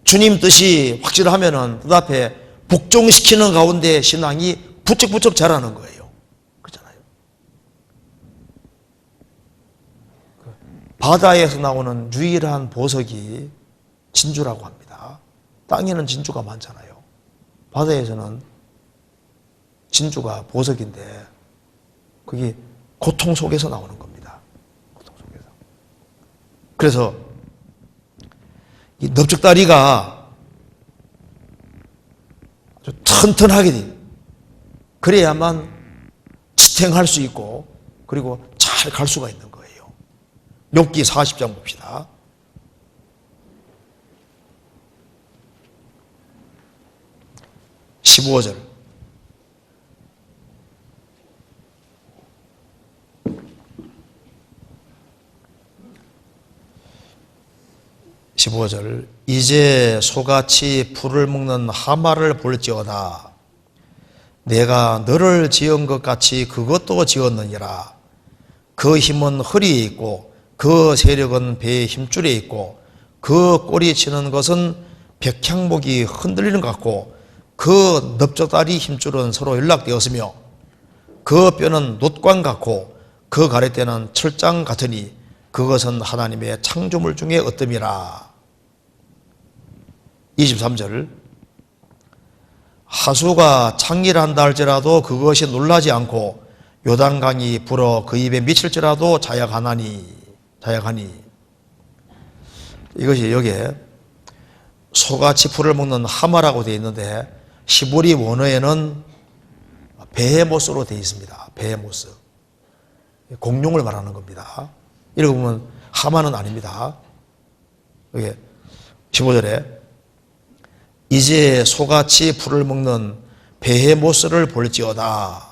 주님 뜻이 확실하면은 그 앞에 복종시키는 가운데 신앙이 부쩍부쩍 자라는 거예요. 그렇잖아요. 바다에서 나오는 유일한 보석이 진주라고 합니다. 땅에는 진주가 많잖아요. 바다에서는 진주가 보석인데 그게 고통 속에서 나오는 겁니다. 고통 속에서. 그래서 이 넓적다리가 아주 튼튼하게 돼. 그래야만 지탱할 수 있고 그리고 잘 갈 수가 있는 거예요. 욥기 40장 봅시다. 15절. 이제 소같이 풀을 먹는 하마를 볼지어다. 내가 너를 지은 것 같이 그것도 지었느니라. 그 힘은 허리에 있고 그 세력은 배의 힘줄에 있고 그 꼬리 치는 것은 백향목이 흔들리는 것 같고 그 넓적다리 힘줄은 서로 연락되었으며 그 뼈는 놋관 같고 그 가래대는 철장 같으니 그것은 하나님의 창조물 중에 어뜸이라. 23절. 하수가 창일한다 할지라도 그것이 놀라지 않고 요단강이 불어 그 입에 미칠지라도 자약하니. 이것이 여기에 소같이 풀을 먹는 하마라고 되어 있는데 히브리 원어에는 베헤모스로 되어 있습니다. 베헤모스. 공룡을 말하는 겁니다. 이렇게 보면 하마는 아닙니다. 여기 15절에 이제 소같이 풀을 먹는 베헤모스를 볼지어다.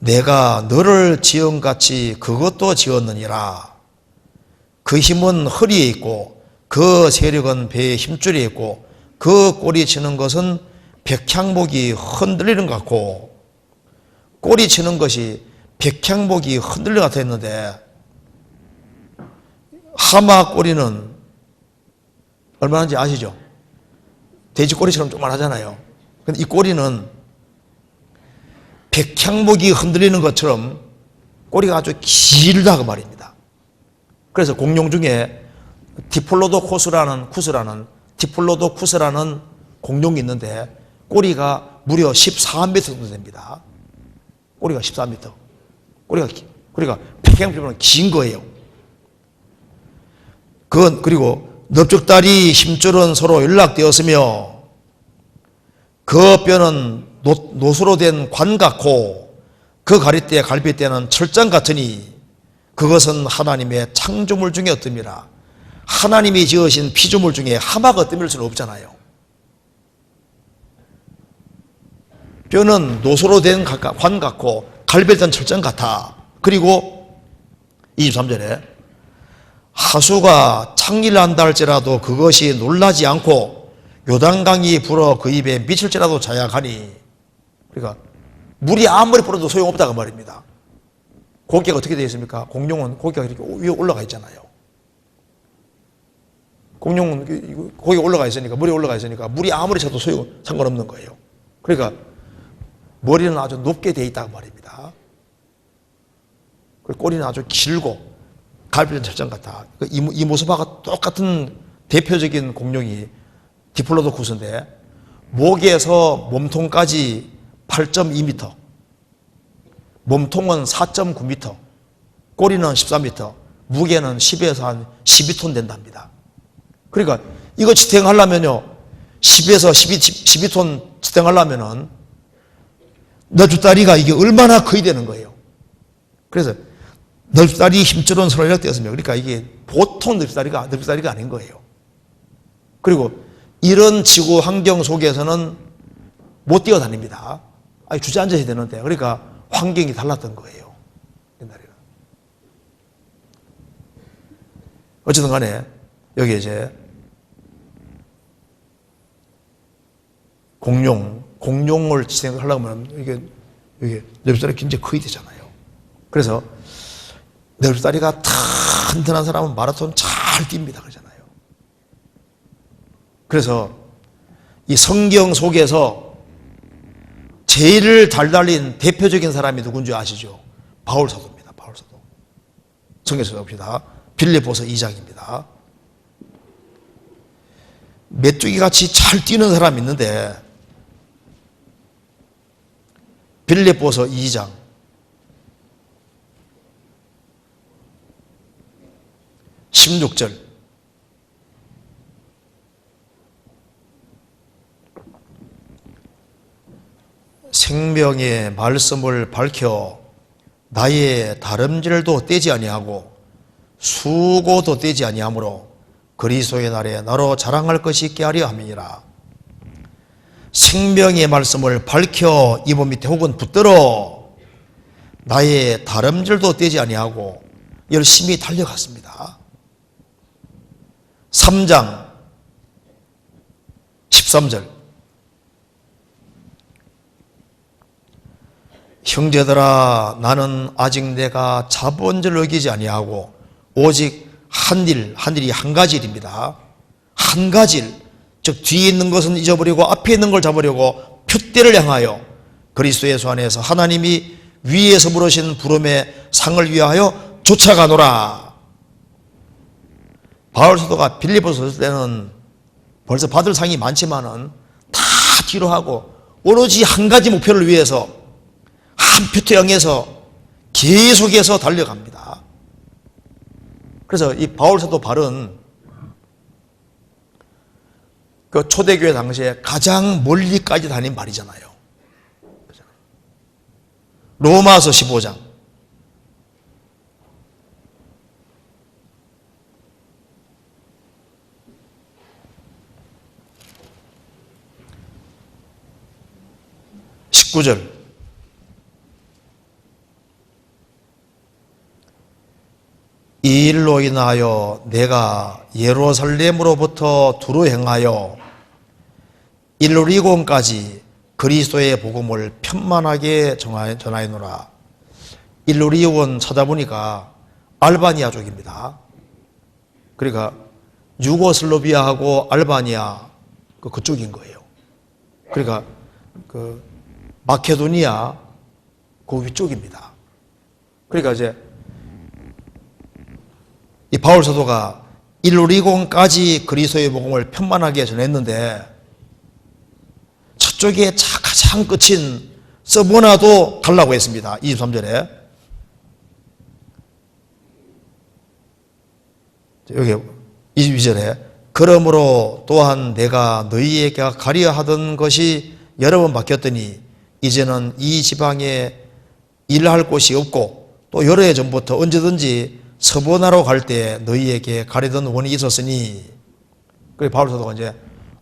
내가 너를 지은같이 그것도 지었느니라. 그 힘은 허리에 있고 그 세력은 배의 힘줄에 있고 그 꼬리 치는 것은 백향목이 흔들리는 것 같고, 꼬리 치는 것이 백향목이 흔들리는 것 같아 했는데 하마 꼬리는 얼마나인지 아시죠? 돼지 꼬리처럼 조그만하잖아요. 근데 이 꼬리는 백향목이 흔들리는 것처럼 꼬리가 아주 길다고 말입니다. 그래서 공룡 중에 디플로도쿠스라는 공룡이 있는데 꼬리가 무려 14m 정도 됩니다. 꼬리가 14m. 꼬리가 백향목보다 긴 거예요. 그리고 넓적다리 힘줄은 서로 연락되었으며 그 뼈는 놋으로 된 관 같고 그 가리대 갈빗대는 철장 같으니 그것은 하나님의 창조물 중에 어뜸이라. 하나님이 지으신 피조물 중에 하마가 어뜸일 수는 없잖아요. 뼈는 놋으로 된 관 같고 갈빗대는 철장 같아. 그리고 23절에 하수가 창일한다 할지라도 그것이 놀라지 않고 요단강이 불어 그 입에 미칠지라도 자약하니. 그러니까 물이 아무리 불어도 소용없다고 말입니다. 고기가 어떻게 되어 있습니까? 공룡은 고기가 이렇게 위에 올라가 있잖아요. 공룡은 고기가 올라가 있으니까, 물이 올라가 있으니까 물이 아무리 쳐도 상관없는 거예요. 그러니까 머리는 아주 높게 되어 있다고 말입니다. 꼬리는 아주 길고 갈비는 철장 같아. 이 모습하고 똑같은 대표적인 공룡이 디플로도쿠스인데 목에서 몸통까지 8.2m, 몸통은 4.9m, 꼬리는 14m, 무게는 10에서 한 12톤 된답니다. 그러니까 이거 지탱하려면요, 10에서 12톤 지탱하려면은 넓적다리가 이게 얼마나 커야 되는 거예요. 그래서 넓적다리 힘줄은 서로 연락되었으며, 그러니까 이게 보통 넓적다리가 아닌 거예요. 그리고 이런 지구 환경 속에서는 못 뛰어다닙니다. 아니 주저앉아야 되는데 그러니까 환경이 달랐던 거예요. 옛날에는. 어쨌든 간에 여기 이제 공룡을 생각하려면 이게 넓적다리 굉장히 커야 되잖아요. 그래서 넓적다리가 튼튼한 사람은 마라톤 잘 뜁니다 그러잖아요. 그래서 이 성경 속에서 제일 잘 달린 대표적인 사람이 누군지 아시죠? 바울 사도입니다. 바울 사도. 성경에서 봅시다. 빌립보서 2장입니다. 메뚜기 같이 잘 뛰는 사람이 있는데 빌립보서 2장 16절 생명의 말씀을 밝혀 나의 다름질도 떼지 아니하고 수고도 떼지 아니하므로 그리스도의 날에 나로 자랑할 것이 있게 하려 함이니라. 생명의 말씀을 밝혀 이번 밑에 혹은 붙들어 나의 다름질도 떼지 아니하고 열심히 달려갔습니다. 3장 13절 형제들아 나는 아직 내가 자본줄 어기지 아니하고 오직 한 일이 한 가지 일입니다. 한 가지 일, 즉 뒤에 있는 것은 잊어버리고 앞에 있는 걸 잡으려고 표대를 향하여 그리스도 예수 안에서 하나님이 위에서 부르신 부름의 상을 위하여 쫓아가노라. 바울 사도가 빌립보서 있을 때는 벌써 받을 상이 많지만은 다 뒤로 하고 오로지 한 가지 목표를 위해서 한 표대 향해서 계속해서 달려갑니다. 그래서 이 바울 사도 발은 그 초대교회 당시에 가장 멀리까지 다닌 말이잖아요. 로마서 15장 19절 이 일로 인하여 내가 예루살렘으로부터 두루 행하여 일루리곤까지 그리스도의 복음을 편만하게 전하노라. 일루리곤 찾아보니까 알바니아 쪽입니다. 그러니까 유고슬로비아하고 알바니아 그쪽인 거예요. 그러니까 그 마케도니아 그 위쪽입니다. 그러니까 이제 이 바울 사도가 일루리곤까지 그리스도의 복음을 편만하게 전했는데 저쪽에 가장 끝인 서보나도 가려고 했습니다. 23절에 여기 22절에 그러므로 또한 내가 너희에게 가려 하던 것이 여러 번 바뀌었더니 이제는 이 지방에 일할 곳이 없고 또 여러 해 전부터 언제든지 서보나로 갈 때 너희에게 가려던 원이 있었으니 그래서 바울 사도가 이제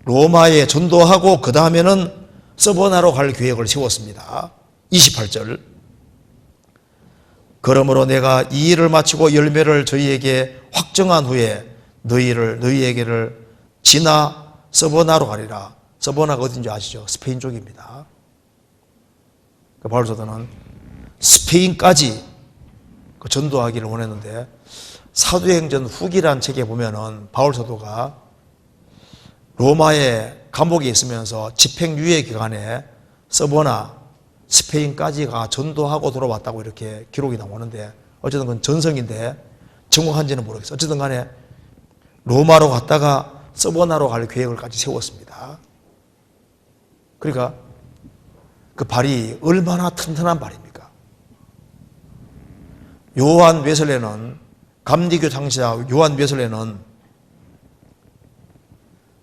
로마에 전도하고 그 다음에는 서보나로 갈 계획을 세웠습니다. 28절 그러므로 내가 이 일을 마치고 열매를 저희에게 확정한 후에 너희에게를 지나 서보나로 가리라. 서보나가 어딘지 아시죠? 스페인 쪽입니다. 바울 사도는 스페인까지 전도하기를 원했는데 사도행전 후기란 책에 보면은 바울 사도가 로마의 감옥에 있으면서 집행유예 기간에 서보나 스페인까지가 전도하고 돌아왔다고 이렇게 기록이 나오는데 어쨌든 그건 전성인데 정확한지는 모르겠어요. 어쨌든 간에 로마로 갔다가 서보나로 갈 계획을까지 세웠습니다. 그러니까 그 발이 얼마나 튼튼한 발입니까? 요한 웨슬레는 감리교 창시자 요한 웨슬레는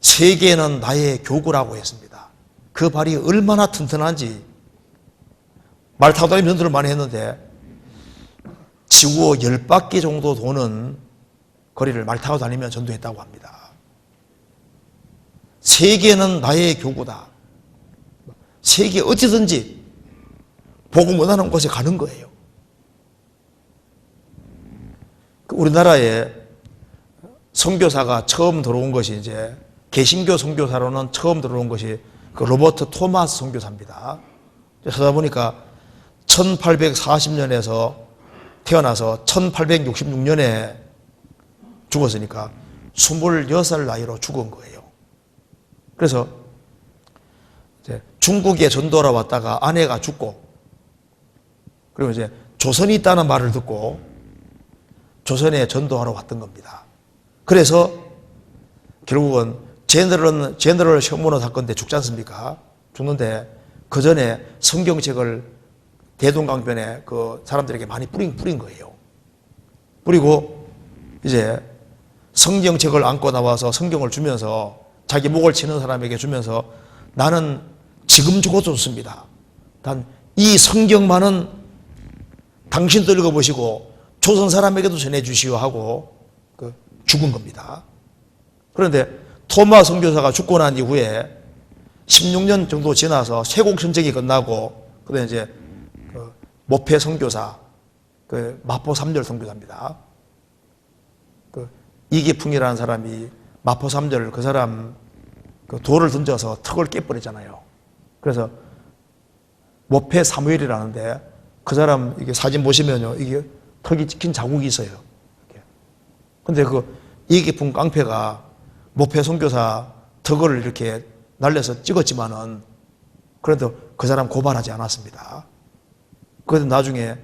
세계는 나의 교구라고 했습니다. 그 발이 얼마나 튼튼한지 말 타고 다니면서 전도를 많이 했는데 지구 10바퀴 정도 도는 거리를 말 타고 다니며 전도했다고 합니다. 세계는 나의 교구다. 세계 어디든지 복음 원하는 곳에 가는 거예요. 우리나라에 선교사가 처음 들어온 것이 이제 개신교 선교사로는 처음 들어온 것이 그 로버트 토마스 선교사입니다. 그러다 보니까 1840년에서 태어나서 1866년에 죽었으니까 26살 나이로 죽은 거예요. 그래서 이제 중국에 전도하러 왔다가 아내가 죽고, 그리고 이제 조선이 있다는 말을 듣고 조선에 전도하러 왔던 겁니다. 그래서 결국은 제너럴 셔먼 사건 때 죽지 않습니까? 죽는데 그 전에 성경책을 대동강변에 그 사람들에게 많이 뿌린 거예요. 뿌리고 이제 성경책을 안고 나와서 성경을 주면서 자기 목을 치는 사람에게 주면서 나는 지금 죽어도 좋습니다. 단 이 성경만은 당신도 읽어보시고 조선 사람에게도 전해주시오 하고 죽은 겁니다. 그런데 토마 선교사가 죽고 난 이후에 16년 정도 지나서 쇄국 전쟁이 끝나고 그다음에 이제 모패 선교사, 마포 3절 선교사입니다. 이기풍이라는 사람이 마포 3절 그 사람 돌을 던져서 턱을 깨버리잖아요. 그래서 모패 사무엘이라는데 그 사람 이게 사진 보시면요, 이게 턱이 찍힌 자국이 있어요. 근데 그 이기풍 깡패가 모패 선교사 턱을 이렇게 날려서 찍었지만은 그래도 그 사람 고발하지 않았습니다. 그래도 나중에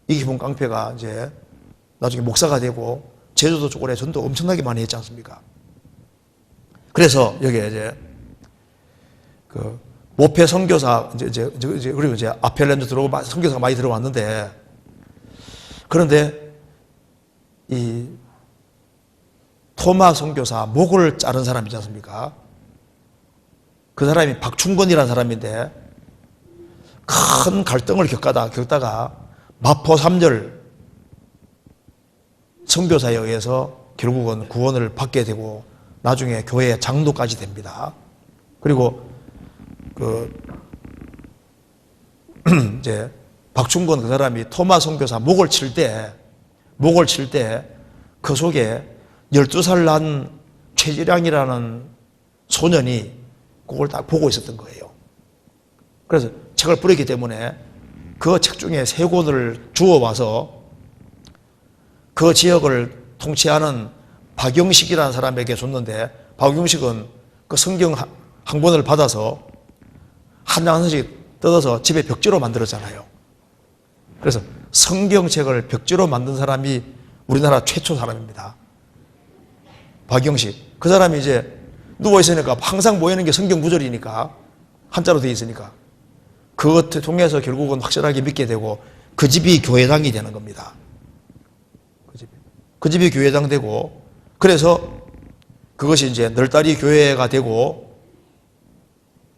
이기풍 깡패가 이제 나중에 목사가 되고 제주도 쪽으로 전도 엄청나게 많이 했지 않습니까? 그래서 여기에 이제 그 모패 선교사 그리고 이제 아펠랜드 들어오고 선교사가 많이 들어왔는데, 그런데 이 토마 선교사 목을 자른 사람이지 않습니까? 그 사람이 박충건이라는 사람인데 큰 갈등을 겪다가 마포 3절 선교사에 의해서 결국은 구원을 받게 되고 나중에 교회 장로까지 됩니다. 그리고 이제 박충건 그 사람이 토마 선교사 목을 칠 때 그 속에 12살 난 최지량이라는 소년이 그걸 딱 보고 있었던 거예요. 그래서 책을 뿌렸기 때문에 그 책 중에 3권을 주워와서 그 지역을 통치하는 박영식이라는 사람에게 줬는데, 박영식은 그 성경 한 권을 받아서 한 장 하나씩 뜯어서 집에 벽지로 만들었잖아요. 그래서 성경책을 벽지로 만든 사람이 우리나라 최초 사람입니다. 박영식. 그 사람이 이제 누워있으니까 항상 보이는 게 성경 구절이니까, 한자로 되어 있으니까 그것 통해서 결국은 확실하게 믿게 되고 그 집이 교회당이 되는 겁니다. 그 집이 교회당 되고, 그래서 그것이 이제 널다리 교회가 되고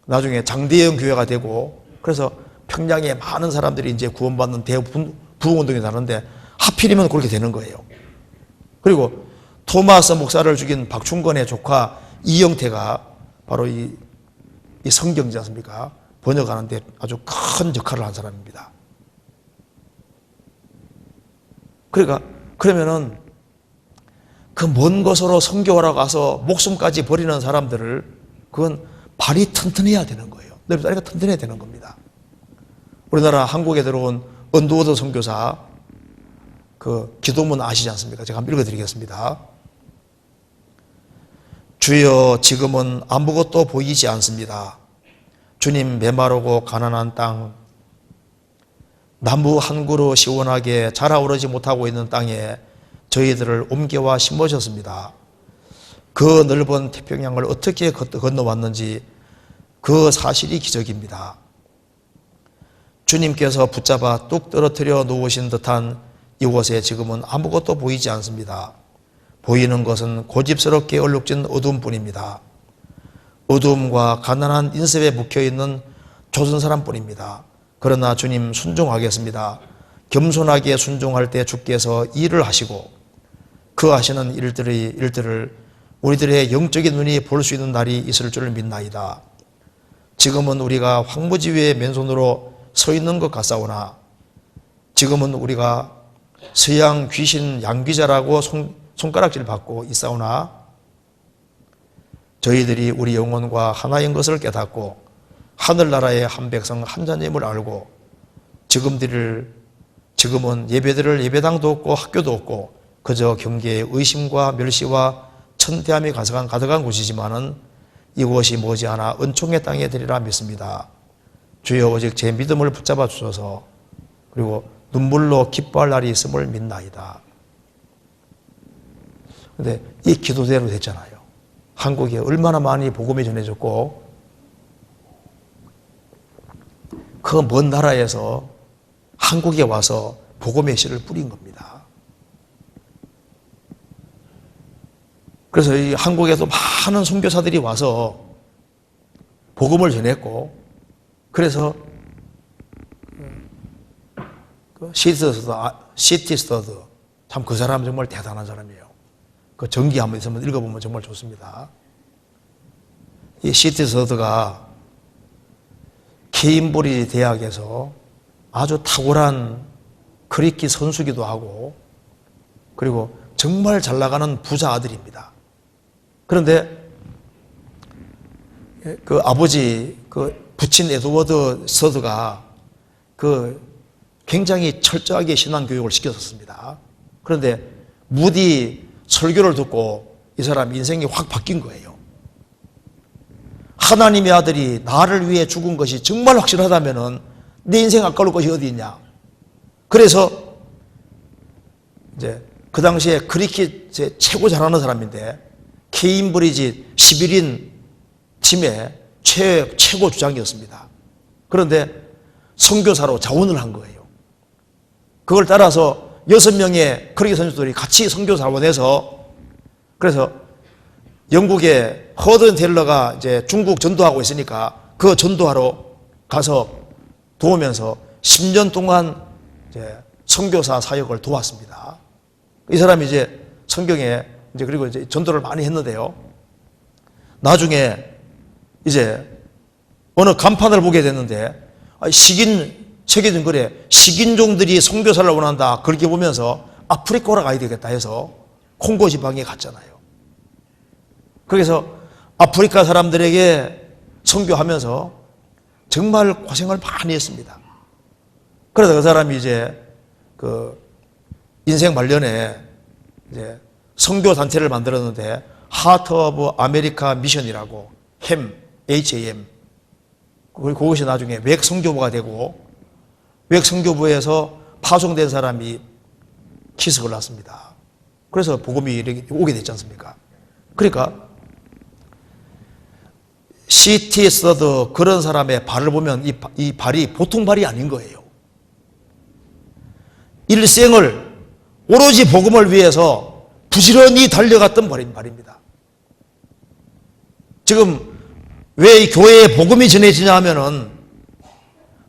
나중에 장대영 교회가 되고, 그래서 평양에 많은 사람들이 이제 구원받는 부흥운동이 나는데 하필이면 그렇게 되는 거예요. 그리고 토마스 목사를 죽인 박충건의 조카 이영태가 바로 이 성경이지 않습니까? 번역하는데 아주 큰 역할을 한 사람입니다. 그러면은 그 먼 곳으로 선교하러 가서 목숨까지 버리는 사람들을, 그건 발이 튼튼해야 되는 거예요. 내 다리가 튼튼해야 되는 겁니다. 우리나라 한국에 들어온 언두워드 선교사 그 기도문 아시지 않습니까? 제가 한번 읽어드리겠습니다. 주여, 지금은 아무것도 보이지 않습니다. 주님, 메마르고 가난한 땅, 나무 한 그루 시원하게 자라오르지 못하고 있는 땅에 저희들을 옮겨와 심으셨습니다. 그 넓은 태평양을 어떻게 건너왔는지 그 사실이 기적입니다. 주님께서 붙잡아 뚝 떨어뜨려 놓으신 듯한 이곳에 지금은 아무것도 보이지 않습니다. 보이는 것은 고집스럽게 얼룩진 어둠뿐입니다. 어둠과 가난한 인습에 묵혀있는 조선 사람뿐입니다. 그러나 주님, 순종하겠습니다. 겸손하게 순종할 때 주께서 일을 하시고 그 하시는 일들을 우리들의 영적인 눈이 볼 수 있는 날이 있을 줄 믿나이다. 지금은 우리가 황무지 위에 맨손으로 서 있는 것 같사오나 지금은 우리가 서양 귀신 양귀자라고 손가락질 받고 있사오나 저희들이 우리 영혼과 하나인 것을 깨닫고 하늘나라의 한 백성 한 자님을 알고 지금은 예배드릴 예배당도 없고 학교도 없고 그저 경계에 의심과 멸시와 천대함이 가득한 곳이지만은 이곳이 머지않아 은총의 땅에 되리라 믿습니다. 주여 오직 제 믿음을 붙잡아 주셔서 그리고 눈물로 기뻐할 날이 있음을 믿나이다. 그런데 이 기도대로 됐잖아요. 한국에 얼마나 많이 복음이 전해졌고 그 먼 나라에서 한국에 와서 복음의 씨를 뿌린 겁니다. 그래서 이 한국에도 많은 선교사들이 와서 복음을 전했고 그래서 시티스터드 참 그 사람 정말 대단한 사람이에요. 그 전기 한번 있으면 읽어보면 정말 좋습니다. 이 시티스터드가 케임브리지 대학에서 아주 탁월한 그리키 선수기도 하고 그리고 정말 잘 나가는 부자 아들입니다. 그런데 그 아버지 그 부친 에드워드 스터드가 그 굉장히 철저하게 신앙교육을 시켰었습니다. 그런데 무디 설교를 듣고 이 사람 인생이 확 바뀐 거예요. 하나님의 아들이 나를 위해 죽은 것이 정말 확실하다면은 내 인생 아까울 것이 어디 있냐. 그래서 이제 그 당시에 그리키 최고 잘하는 사람인데 케임브리지 11인 팀의 최고 주장이었습니다. 그런데 선교사로 자원을 한 거예요. 그걸 따라서 6명의 그리키 선수들이 같이 선교 자원해서 그래서 영국의 허든 텔러가 이제 중국 전도하고 있으니까 그 전도하러 가서 도우면서 10년 동안 이제 선교사 사역을 도왔습니다. 이 사람이 이제 성경에 이제 그리고 이제 전도를 많이 했는데요. 나중에 이제 어느 간판을 보게 됐는데 새겨진 글에 식인종들이 선교사를 원한다. 그렇게 보면서 아프리카로 가야 되겠다 해서 콩고 지방에 갔잖아요. 그래서 아프리카 사람들에게 선교하면서 정말 고생을 많이 했습니다. 그래서 그 사람이 이제 그 인생 말년에 이제 선교 단체를 만들었는데 하트 오브 아메리카 미션이라고 HAM 그것이 나중에 외국 선교부가 되고 외국 선교부에서 파송된 사람이 기석을 났습니다. 그래서 복음이 이렇게 오게 됐지 않습니까? 그러니까 시티스터드 그런 사람의 발을 보면 이 발이 보통 발이 아닌 거예요. 일생을 오로지 복음을 위해서 부지런히 달려갔던 발입니다. 지금 왜 이 교회에 복음이 전해지냐 하면은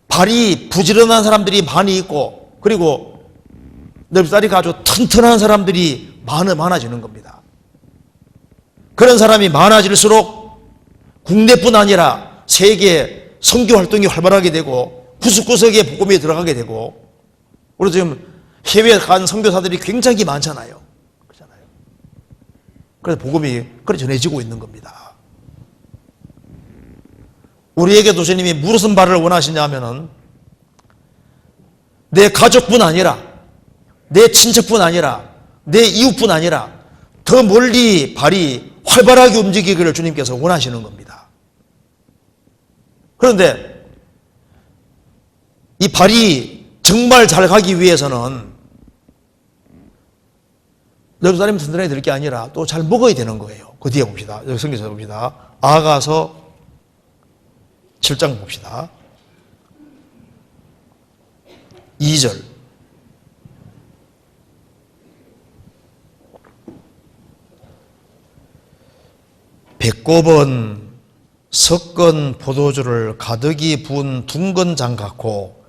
발이 부지런한 사람들이 많이 있고 그리고 넓다리가 아주 튼튼한 사람들이 많아지는 겁니다. 그런 사람이 많아질수록 국내뿐 아니라 세계 선교 활동이 활발하게 되고 구석구석에 복음이 들어가게 되고 우리 지금 해외 간 선교사들이 굉장히 많잖아요. 그렇잖아요. 그래서 복음이 그렇게 전해지고 있는 겁니다. 우리에게도 주님이 무슨 발을 원하시냐 하면은 내 가족뿐 아니라 내 친척뿐 아니라 내 이웃뿐 아니라 더 멀리 발이 활발하게 움직이기를 주님께서 원하시는 겁니다. 그런데 이 발이 정말 잘 가기 위해서는 예루살렘 든든하게 될 게 아니라 또 잘 먹어야 되는 거예요. 그 뒤에 봅시다. 여기 성경에서 봅시다. 아가서 7장 봅시다. 2절. 배꼽은 섞은 포도주를 가득히 부은 둥근장 같고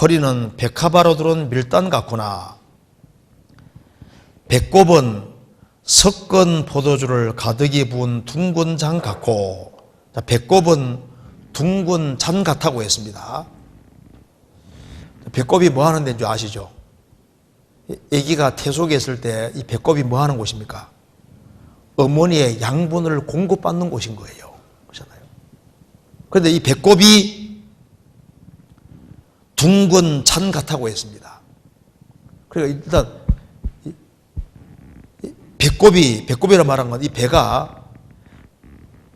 허리는 백합화로 들은 밀단 같구나. 배꼽은 섞은 포도주를 가득히 부은 둥근 잔 같고, 배꼽은 둥근 잔 같다고 했습니다. 배꼽이 뭐 하는 데인 줄 아시죠? 아기가 태 속에 있을 때 이 배꼽이 뭐 하는 곳입니까? 어머니의 양분을 공급받는 곳인 거예요. 그렇잖아요. 그런데 이 배꼽이 둥근 잔 같다고 했습니다. 그러니까 일단 배꼽이라 말한 건 이 배가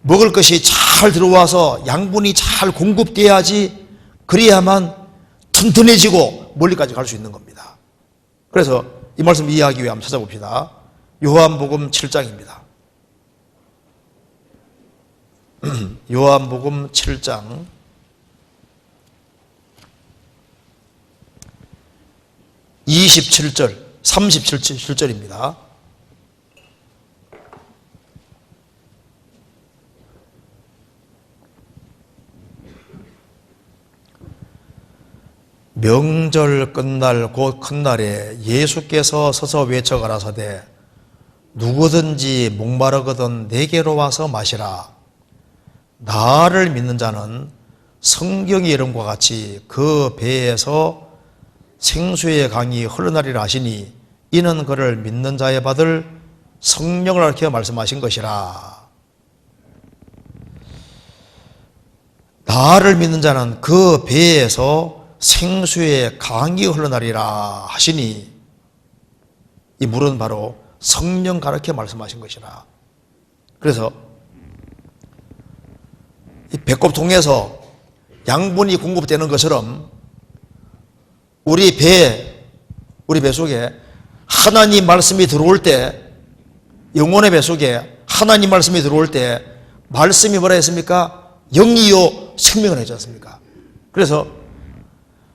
먹을 것이 잘 들어와서 양분이 잘 공급돼야지 그래야만 튼튼해지고 멀리까지 갈 수 있는 겁니다. 그래서 이 말씀 이해하기 위해 한번 찾아봅시다. 요한복음 7장입니다. 요한복음 7장 27절, 37절입니다. 명절 끝날 곧 큰날에 예수께서 서서 외쳐 가라사대 누구든지 목마르거든 내게로 와서 마시라. 나를 믿는 자는 성경의 이름과 같이 그 배에서 생수의 강이 흘러나리라 하시니 이는 그를 믿는 자에 받을 성령을 가리켜 말씀하신 것이라. 나를 믿는 자는 그 배에서 생수의 강이 흘러나리라 하시니 이 물은 바로 성령 가르쳐 말씀하신 것이라. 그래서 이 배꼽통에서 양분이 공급되는 것처럼 우리 배 속에 하나님 말씀이 들어올 때, 영혼의 배 속에 하나님 말씀이 들어올 때 말씀이 뭐라 했습니까? 영이요 생명을 했지 않습니까? 그래서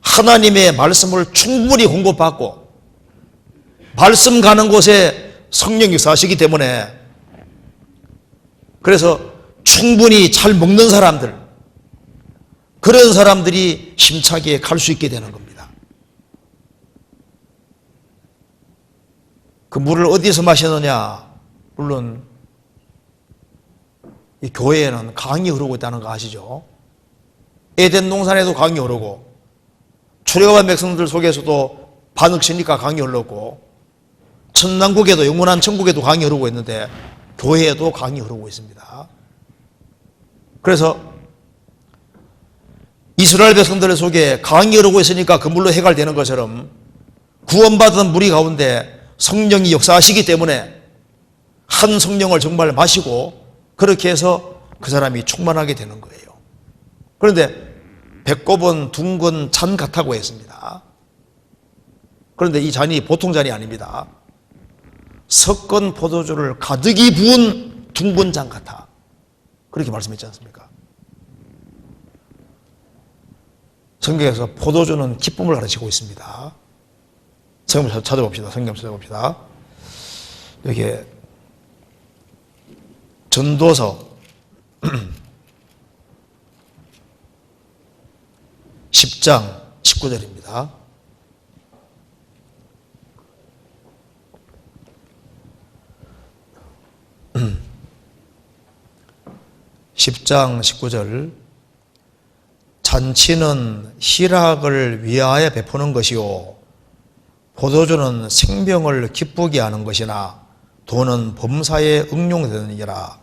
하나님의 말씀을 충분히 공급받고 말씀 가는 곳에 성령 역사하시기 때문에 그래서 충분히 잘 먹는 사람들, 그런 사람들이 힘차게 갈 수 있게 되는 겁니다. 그 물을 어디서 마시느냐? 물론 이 교회에는 강이 흐르고 있다는 거 아시죠? 에덴 동산에도 강이 흐르고 출애굽한 백성들 속에서도 반역시니까 강이 흘렀고 천당국에도 영원한 천국에도 강이 흐르고 있는데 교회에도 강이 흐르고 있습니다. 그래서 이스라엘 백성들 속에 강이 흐르고 있으니까 그 물로 해결되는 것처럼 구원받은 무리 가운데 성령이 역사하시기 때문에 한 성령을 정말 마시고 그렇게 해서 그 사람이 충만하게 되는 거예요. 그런데 배꼽은 둥근 잔 같다고 했습니다. 그런데 이 잔이 보통 잔이 아닙니다. 섞은 포도주를 가득히 부은 둥근 잔 같아. 그렇게 말씀했지 않습니까? 성경에서 포도주는 기쁨을 가르치고 있습니다. 성경 찾아봅시다. 성경 찾아봅시다. 여기 전도서 10장 19절입니다. (10장 19절) 잔치는 희락을 위하여 베푸는 것이요 포도주는 생명을 기쁘게 하는 것이나 돈은 범사에 응용되느니라.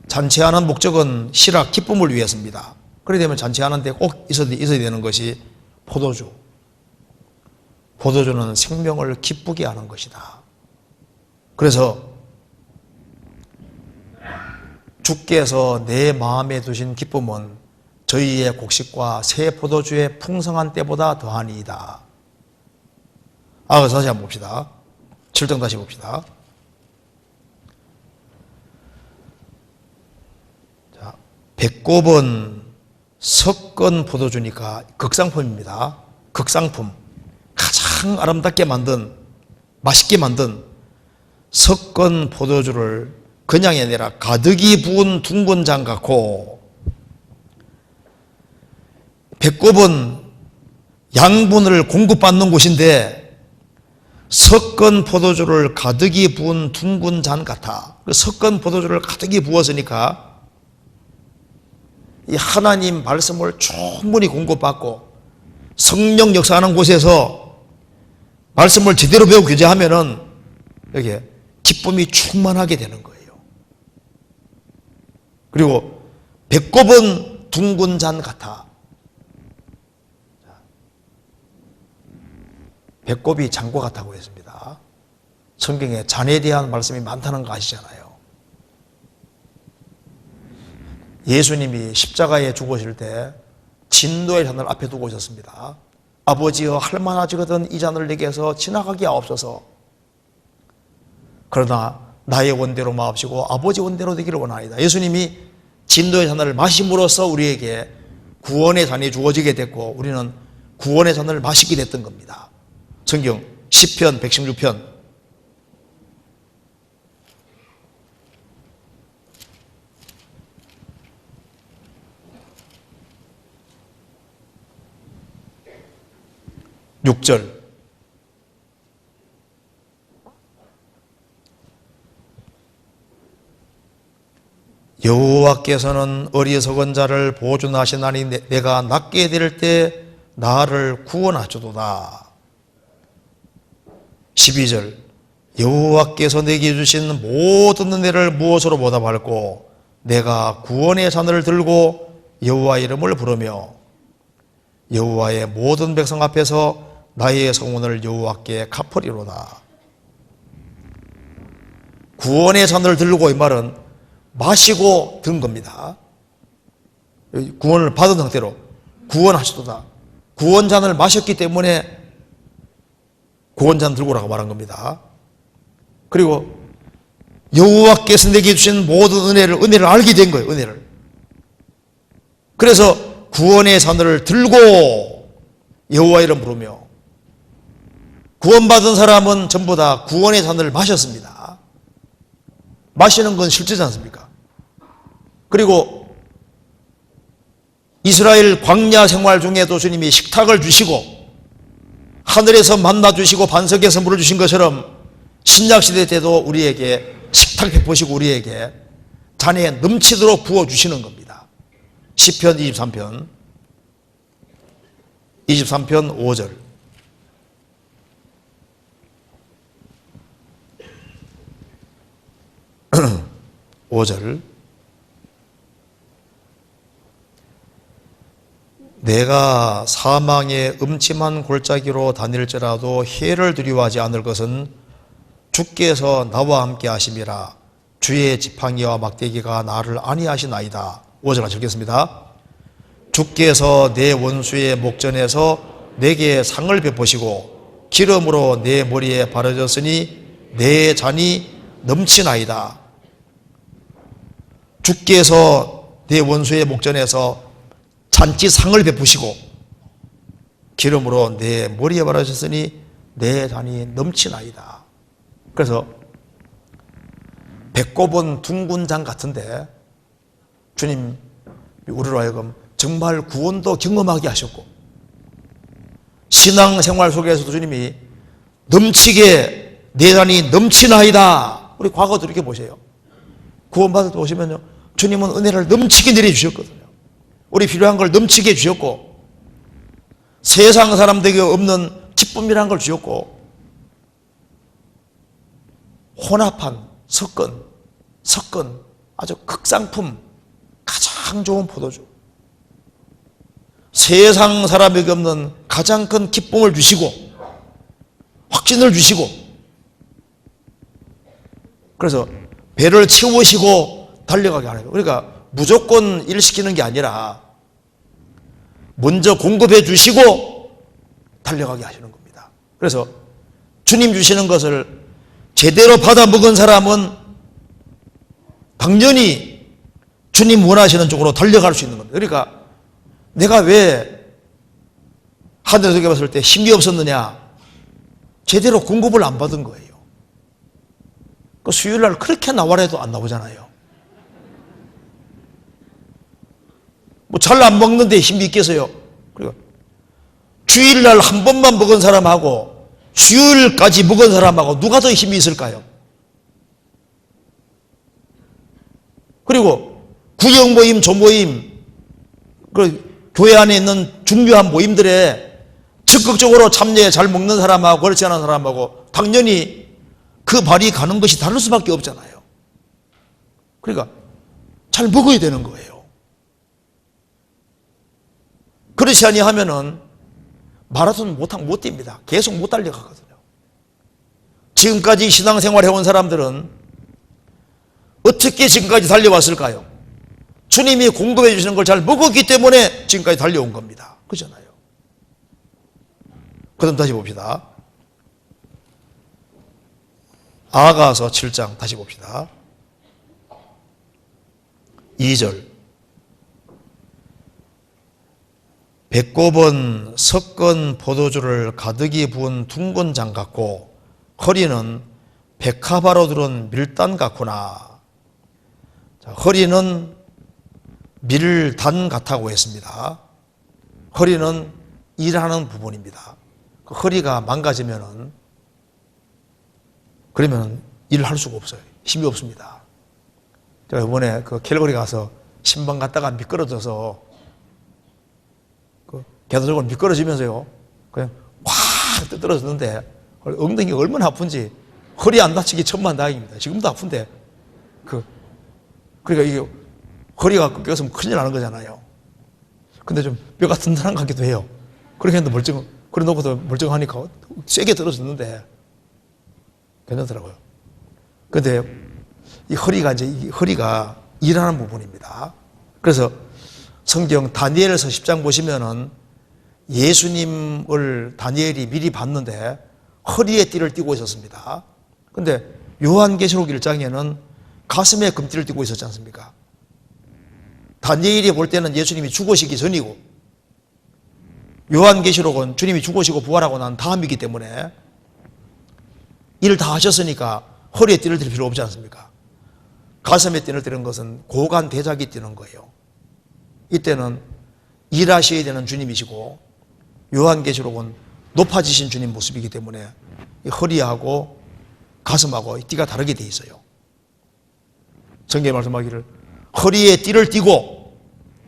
잔치하는 목적은 희락, 기쁨을 위해서입니다. 그렇게 되면 잔치하는데 꼭 있어야 되는 것이 포도주. 포도주는 생명을 기쁘게 하는 것이다. 그래서 주께서 내 마음에 두신 기쁨은 저희의 곡식과 새 포도주의 풍성한 때보다 더하니이다. 다시 한번 봅시다. 7장 다시 봅시다. 자, 배꼽은 섞은 포도주니까 극상품입니다. 극상품. 가장 아름답게 만든, 맛있게 만든 섞은 포도주를 그냥이 아니라 가득히 부은 둥근 잔 같고, 배꼽은 양분을 공급받는 곳인데 섞은 포도주를 가득히 부은 둥근 잔 같아. 그 섞은 포도주를 가득히 부었으니까 이 하나님 말씀을 충분히 공급받고 성령 역사하는 곳에서 말씀을 제대로 배우고 교제하면은 여기 기쁨이 충만하게 되는 거예요. 그리고 배꼽은 둥근 잔 같아. 배꼽이 잔과 같다고 했습니다. 성경에 잔에 대한 말씀이 많다는 거 아시잖아요. 예수님이 십자가에 죽으실 때 진노의 잔을 앞에 두고 오셨습니다. 아버지여 할만하지거든 이 잔을 내게서 지나가게 하옵소서. 그러나 나의 원대로 마옵시고 아버지 원대로 되기를 원하나이다. 예수님이 진노의 잔을 마심으로써 우리에게 구원의 잔이 주어지게 됐고 우리는 구원의 잔을 마시게 됐던 겁니다. 성경 시편 116편 6절 여호와께서는 어리석은 자를 보존하시나니 내가 낫게 될 때 나를 구원하시도다. 12절 여호와께서 내게 주신 모든 은혜를 무엇으로 보답할꼬 내가 구원의 잔을 들고 여호와 이름을 부르며 여호와의 모든 백성 앞에서 나의 성원을 여호와께 갚으리로다. 구원의 잔을 들고 이 말은 마시고 든 겁니다. 구원을 받은 상태로 구원하시도다. 구원잔을 마셨기 때문에 구원잔 들고라고 말한 겁니다. 그리고 여호와께서 내게 주신 모든 은혜를 알게 된 거예요. 은혜를. 그래서 구원의 잔을 들고 여호와 이름 부르며 구원받은 사람은 전부 다 구원의 잔을 마셨습니다. 마시는 건 실제지 않습니까? 그리고 이스라엘 광야 생활 중에도 주님이 식탁을 주시고 하늘에서 만나 주시고 반석에서 물을 주신 것처럼 신약시대 때도 우리에게 식탁 베푸시고 우리에게 잔에 넘치도록 부어주시는 겁니다. 시편 23편 5절 5절 내가 사망의 음침한 골짜기로 다닐지라도 해를 두려워하지 않을 것은 주께서 나와 함께 하심이라. 주의 지팡이와 막대기가 나를 안위하시나이다. 5절 읽겠습니다. 주께서 내 원수의 목전에서 내게 상을 베푸시고 기름으로 내 머리에 바르셨으니 내 잔이 넘치나이다. 주께서 내 원수의 목전에서 잔치상을 베푸시고 기름으로 내 머리에 바르셨으니 내 잔이 넘치나이다. 그래서 배꼽은 둥근 잔 같은데 주님 우리로 하여금 정말 구원도 경험하게 하셨고 신앙생활 속에서도 주님이 넘치게 내 잔이 넘치나이다. 우리 과거도 이렇게 보세요. 구원받을 때 보시면요 주님은 은혜를 넘치게 내려주셨거든요. 우리 필요한 걸 넘치게 주셨고 세상 사람들에게 없는 기쁨이라는 걸 주셨고 혼합한 섞은 아주 극상품 가장 좋은 포도주 세상 사람에게 없는 가장 큰 기쁨을 주시고 확신을 주시고 그래서 배를 채우시고 달려가게 하는 거예요. 그러니까 무조건 일시키는 게 아니라 먼저 공급해 주시고 달려가게 하시는 겁니다. 그래서 주님 주시는 것을 제대로 받아 먹은 사람은 당연히 주님 원하시는 쪽으로 달려갈 수 있는 겁니다. 그러니까 내가 왜 하늘에서 봤을 때 힘이 없었느냐? 제대로 공급을 안 받은 거예요. 그 수요일날 그렇게 나와라 해도 안 나오잖아요. 뭐 잘 안 먹는데 힘이 있겠어요. 그리고 주일날 한 번만 먹은 사람하고 수요일까지 먹은 사람하고 누가 더 힘이 있을까요? 그리고 구역 모임, 조모임, 그 교회 안에 있는 중요한 모임들에 적극적으로 참여에 잘 먹는 사람하고 그렇지 않은 사람하고 당연히 그 발이 가는 것이 다를 수밖에 없잖아요. 그러니까 잘 먹어야 되는 거예요. 그렇지 아니하면은 마라톤 못 뜁니다. 계속 못 달려가거든요. 지금까지 신앙생활 해온 사람들은 어떻게 지금까지 달려왔을까요? 주님이 공급해 주시는 걸 잘 먹었기 때문에 지금까지 달려온 겁니다. 그렇잖아요. 그럼 다시 봅시다. 아가서 7장 다시 봅시다. 2절. 배꼽은 섞은 포도주를 가득히 부은 둥근장 같고 허리는 백합화로 들은 밀단 같구나. 자, 허리는 밀단 같다고 했습니다. 허리는 일하는 부분입니다. 그 허리가 망가지면은 그러면 일을 할 수가 없어요. 힘이 없습니다. 제가 이번에 그 캘거리 가서 신방 갔다가 미끄러져서 그 계단적으로 미끄러지면서요 그냥 확 떨어졌는데 엉덩이가 얼마나 아픈지 허리 안 다치기 천만다행입니다. 지금도 아픈데 그러니까 이게 허리가 꺾여서 큰일 나는 거잖아요. 근데 좀 뼈가 튼튼한 것 같기도 해요. 그렇게 했는데 그래 놓고도 멀쩡하니까 세게 떨어졌는데 괜찮더라고요. 근데 이 허리가 일하는 부분입니다. 그래서 성경 다니엘서 10장 보시면은 예수님을 다니엘이 미리 봤는데 허리에 띠를 띠고 있었습니다. 근데 요한계시록 1장에는 가슴에 금띠를 띠고 있었지 않습니까? 다니엘이 볼 때는 예수님이 죽으시기 전이고 요한계시록은 주님이 죽으시고 부활하고 난 다음이기 때문에 일을 다 하셨으니까 허리에 띠를 띠를 필요 없지 않습니까? 가슴에 띠를 띠는 것은 고관 대작이 띠는 거예요. 이때는 일하셔야 되는 주님이시고 요한계시록은 높아지신 주님 모습이기 때문에 이 허리하고 가슴하고 띠가 다르게 돼 있어요. 성경에 말씀하기를 허리에 띠를 띠고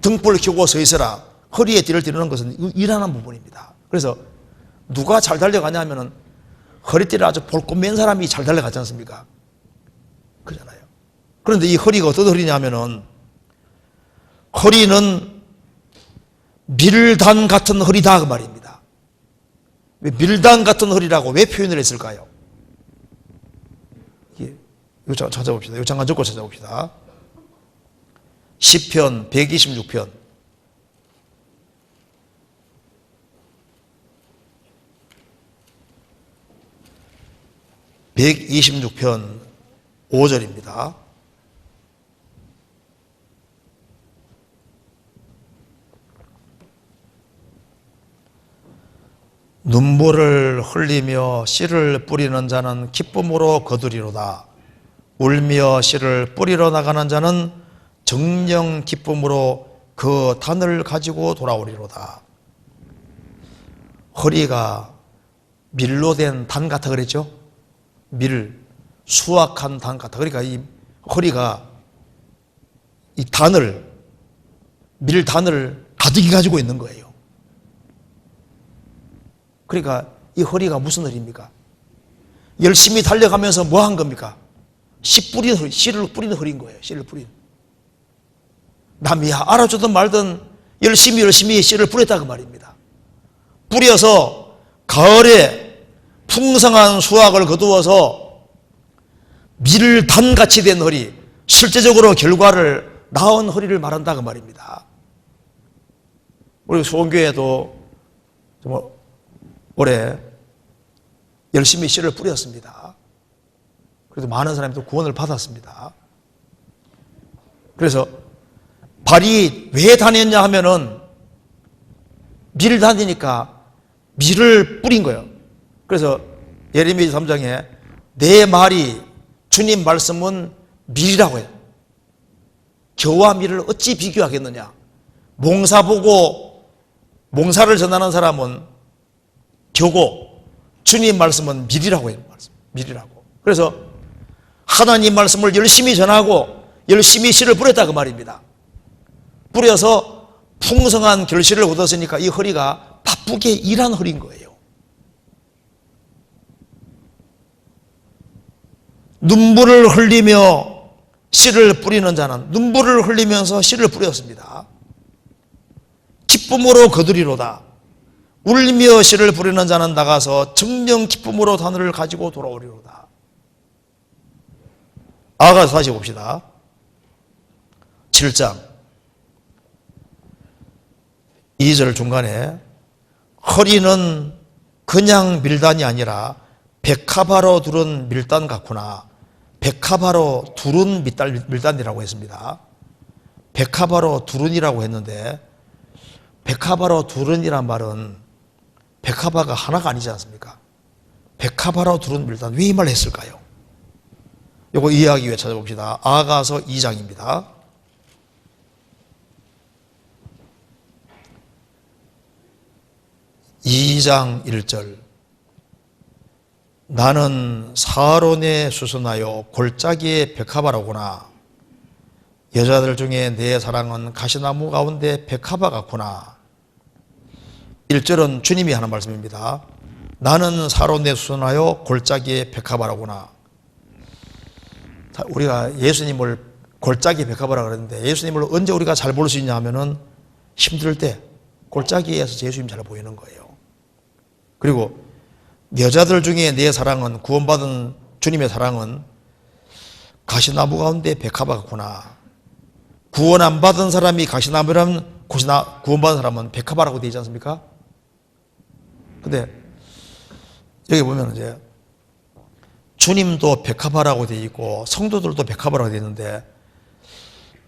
등불을 켜고 서 있어라. 허리에 띠를 띠는 것은 일하는 부분입니다. 그래서 누가 잘 달려가냐 하면은 허리띠를 아주 볼꽃 맨 사람이 잘 달려가지 않습니까? 그러잖아요. 그런데 이 허리가 어떤 허리냐면은 허리는 밀단 같은 허리다 그 말입니다. 왜 밀단 같은 허리라고 왜 표현을 했을까요? 이거 찾아봅시다. 이거 잠깐 적고 찾아봅시다. 시편 126편 126편 5절입니다. 눈물을 흘리며 씨를 뿌리는 자는 기쁨으로 거두리로다. 울며 씨를 뿌리러 나가는 자는 정령 기쁨으로 그 단을 가지고 돌아오리로다. 허리가 밀로 된 단 같아 그랬죠? 수확한 단 같아. 그러니까 이 허리가 이 밀단을 가득히 가지고 있는 거예요. 그러니까 이 허리가 무슨 허리입니까? 열심히 달려가면서 뭐 한 겁니까? 씨를 뿌리는 허리인 거예요. 씨를 뿌리는. 남이 알아주든 말든 열심히 씨를 뿌렸다 그 말입니다. 뿌려서 가을에 풍성한 수확을 거두어서 밀단같이 된 허리, 실제적으로 결과를 낳은 허리를 말한다 그 말입니다. 우리 수원교회도 올해 열심히 씨를 뿌렸습니다. 그래도 많은 사람이 또 구원을 받았습니다. 그래서 발이 왜 다녔냐 하면은 밀을 다니니까 밀을 뿌린 거예요. 그래서 예레미야 3장에 내 말이 주님 말씀은 밀이라고 해요. 겨와 밀을 어찌 비교하겠느냐. 몽사 보고 몽사를 전하는 사람은 겨고 주님 말씀은 밀이라고 해요. 밀이라고. 그래서 하나님 말씀을 열심히 전하고 열심히 씨를 뿌렸다 그 말입니다. 뿌려서 풍성한 결실을 얻었으니까 이 허리가 바쁘게 일한 허리인 거예요. 눈물을 흘리며 씨를 뿌리는 자는 눈물을 흘리면서 씨를 뿌렸습니다. 기쁨으로 거두리로다. 울며 씨를 뿌리는 자는 나가서 정령 기쁨으로 단을 가지고 돌아오리로다. 아가서 다시 봅시다. 7장 2절 중간에 허리는 그냥 밀단이 아니라 백합화로 두른 밀단 같구나. 백합화로 두른 밀단이라고 했습니다. 백합화로 두른이라고 했는데 백합화로 두른이란 말은 백합화가 하나가 아니지 않습니까? 백합화로 두른 밀단, 왜 이 말을 했을까요? 이거 이해하기 위해 찾아봅시다. 아가서 2장입니다. 2장 1절 나는 사론에 수선하여 골짜기의 백합화로구나. 여자들 중에 내 사랑은 가시나무 가운데 백합화 같구나. 1절은 주님이 하는 말씀입니다. 나는 사론에 수선하여 골짜기의 백합화로구나. 우리가 예수님을 골짜기 백합화라고 그랬는데 예수님을 언제 우리가 잘 볼 수 있냐 하면은 힘들 때 골짜기에서 예수님 잘 보이는 거예요. 그리고 여자들 중에 내 사랑은, 구원받은 주님의 사랑은 가시나무 가운데 백합화 같구나. 구원 안 받은 사람이 가시나무라면 구원받은 사람은 백합화라고 되어 있지 않습니까? 근데 여기 보면 이제 주님도 백합화라고 되어 있고 성도들도 백합화라고 되어 있는데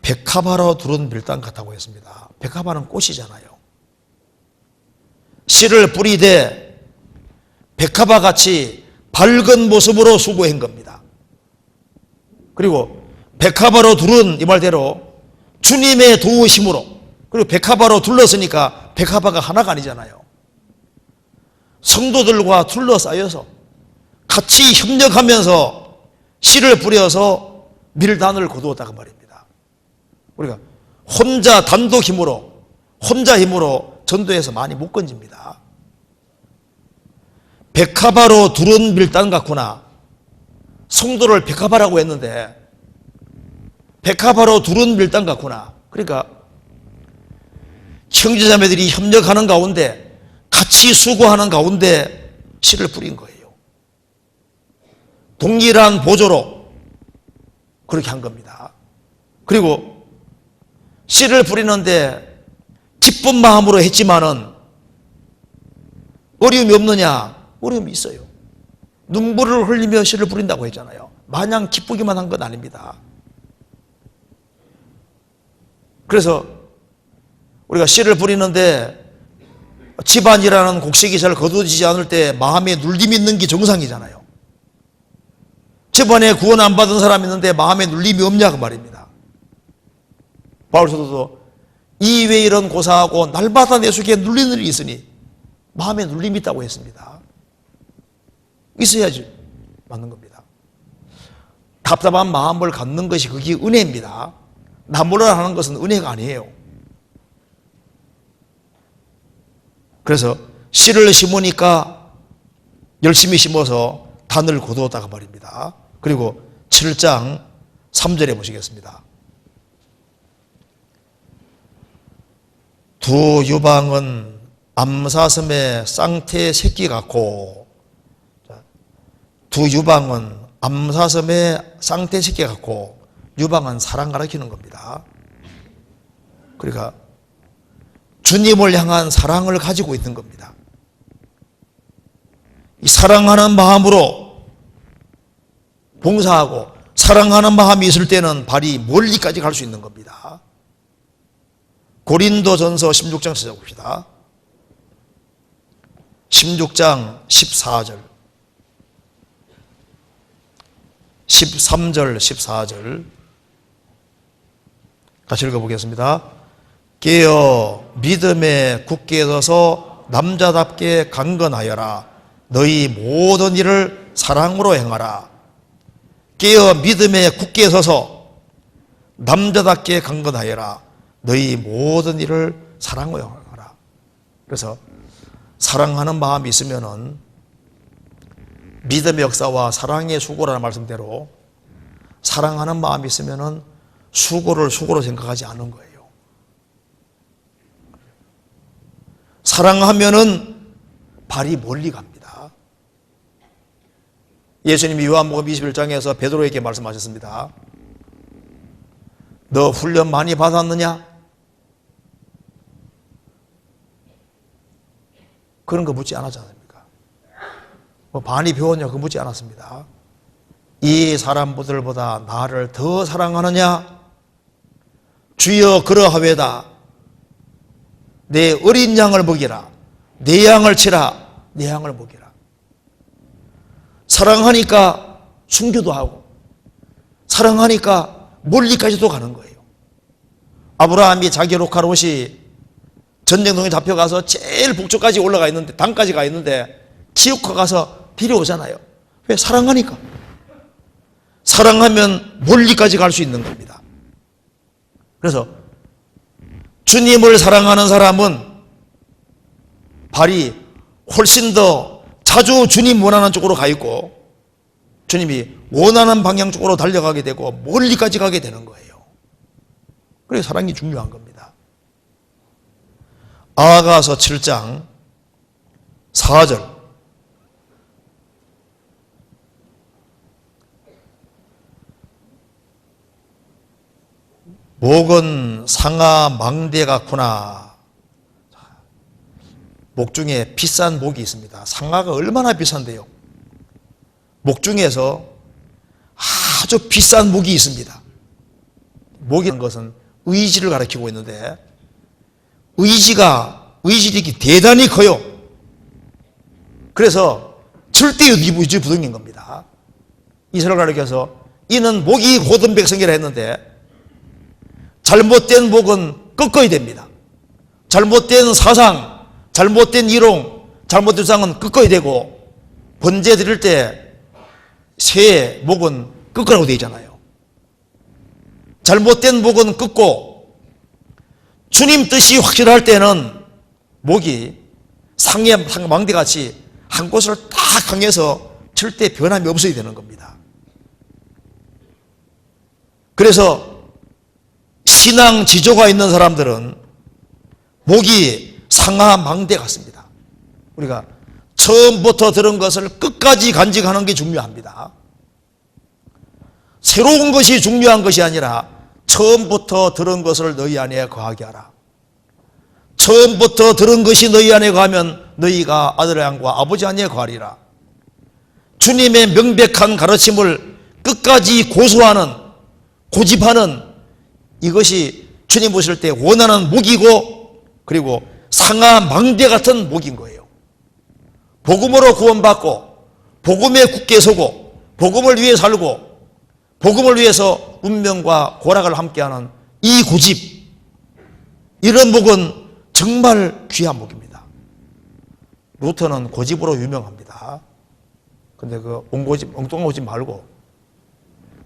백합화로 두른 밀단 같다고 했습니다. 백합화는 꽃이잖아요. 씨를 뿌리되 백합화 같이 밝은 모습으로 수고한 겁니다. 그리고 백합화로 두른 이 말대로 주님의 도우심으로, 그리고 백합화로 둘렀으니까 백합화가 하나가 아니잖아요. 성도들과 둘러싸여서 같이 협력하면서 씨를 뿌려서 밀단을 거두었다고 말입니다. 우리가 혼자 단독 힘으로, 혼자 힘으로 전도해서 많이 못 건집니다. 백합화로 두른 밀단 같구나. 성도를 백합화라고 했는데 백합화로 두른 밀단 같구나. 그러니까 형제자매들이 협력하는 가운데 같이 수고하는 가운데 씨를 뿌린 거예요. 동일한 보조로 그렇게 한 겁니다. 그리고 씨를 뿌리는데 기쁜 마음으로 했지만은 어려움이 없느냐? 어려움이 있어요. 눈물을 흘리며 씨를 뿌린다고 했잖아요. 마냥 기쁘기만 한 건 아닙니다. 그래서 우리가 씨를 뿌리는데 집안이라는 곡식이 잘 거두어지지 않을 때 마음에 눌림이 있는 게 정상이잖아요. 집안에 구원 안 받은 사람이 있는데 마음에 눌림이 없냐 그 말입니다. 바울 사도도 이 왜 이런 고사하고 날마다 내 속에 눌리는 일이 있으니 마음에 눌림이 있다고 했습니다. 있어야지 맞는 겁니다. 답답한 마음을 갖는 것이 그게 은혜입니다. 나무라 하는 것은 은혜가 아니에요. 그래서 씨를 심으니까 열심히 심어서 단을 거두었다고 말입니다. 그리고 7장 3절에 보시겠습니다. 두 유방은 암사슴의 쌍태 새끼 같고, 두 유방은 암사슴의 쌍태 새끼 같고, 유방은 사랑 가리키는 겁니다. 그러니까 주님을 향한 사랑을 가지고 있는 겁니다. 이 사랑하는 마음으로 봉사하고 사랑하는 마음이 있을 때는 발이 멀리까지 갈 수 있는 겁니다. 고린도전서 16장 찾아봅시다. 16장 14절 13절 14절 같이 읽어보겠습니다. 깨어 믿음에 굳게 서서 남자답게 강건하여라. 너희 모든 일을 사랑으로 행하라. 깨어 믿음에 굳게 서서 남자답게 강건하여라. 너희 모든 일을 사랑으로 행하라. 그래서 사랑하는 마음이 있으면은 믿음의 역사와 사랑의 수고라는 말씀대로 사랑하는 마음이 있으면은 수고를 수고로 생각하지 않는 거예요. 사랑하면은 발이 멀리 갑니다. 예수님이 요한복음 21장에서 베드로에게 말씀하셨습니다. 너 훈련 많이 받았느냐? 그런 거 묻지 않았지 않습니까? 뭐 많이 배웠냐? 그거 묻지 않았습니다. 이 사람들보다 나를 더 사랑하느냐? 주여 그러하외다. 내 어린 양을 먹이라. 내 양을 치라. 내 양을 먹이라. 사랑하니까 순교도 하고 사랑하니까 멀리까지도 가는 거예요. 아브라함이 자기 로카롯이 전쟁통에 잡혀가서 제일 북쪽까지 올라가 있는데, 당까지 가 있는데 기어코 가서 데려오잖아요. 왜? 사랑하니까. 사랑하면 멀리까지 갈 수 있는 겁니다. 그래서 주님을 사랑하는 사람은 발이 훨씬 더 자주 주님 원하는 쪽으로 가 있고 주님이 원하는 방향 쪽으로 달려가게 되고 멀리까지 가게 되는 거예요. 그래서 사랑이 중요한 겁니다. 아가서 7장 4절. 목은 상아 망대 같구나. 목 중에 비싼 목이 있습니다. 상아가 얼마나 비싼데요? 목 중에서 아주 비싼 목이 있습니다. 목이라는 것은 의지를 가리키고 있는데 의지력이 대단히 커요. 그래서 절대 의지 부동인 겁니다. 이스라엘 가리켜서 이는 목이 고든 백성이라 했는데 잘못된 목은 꺾어야 됩니다. 잘못된 사상, 잘못된 이론, 잘못된 주장은 꺾어야 되고 번제 드릴 때 새 목은 꺾으라고 되어 있잖아요. 잘못된 목은 꺾고 주님 뜻이 확실할 때는 목이 상해 망대같이 한 곳을 딱 향해서 절대 변함이 없어야 되는 겁니다. 그래서 신앙 지조가 있는 사람들은 목이 상하 망대 같습니다. 우리가 처음부터 들은 것을 끝까지 간직하는 게 중요합니다. 새로운 것이 중요한 것이 아니라 처음부터 들은 것을 너희 안에 거하게 하라. 처음부터 들은 것이 너희 안에 거하면 너희가 아들의 양과 아버지 안에 거하리라. 주님의 명백한 가르침을 끝까지 고수하는, 고집하는 이것이 주님 보실 때 원하는 목이고 그리고 상하 망대 같은 목인 거예요. 복음으로 구원받고 복음에 굳게 서고 복음을 위해 살고 복음을 위해서 운명과 고락을 함께하는 이 고집, 이런 목은 정말 귀한 목입니다. 루터는 고집으로 유명합니다. 근데 그 옹고집, 엉뚱한 고집 말고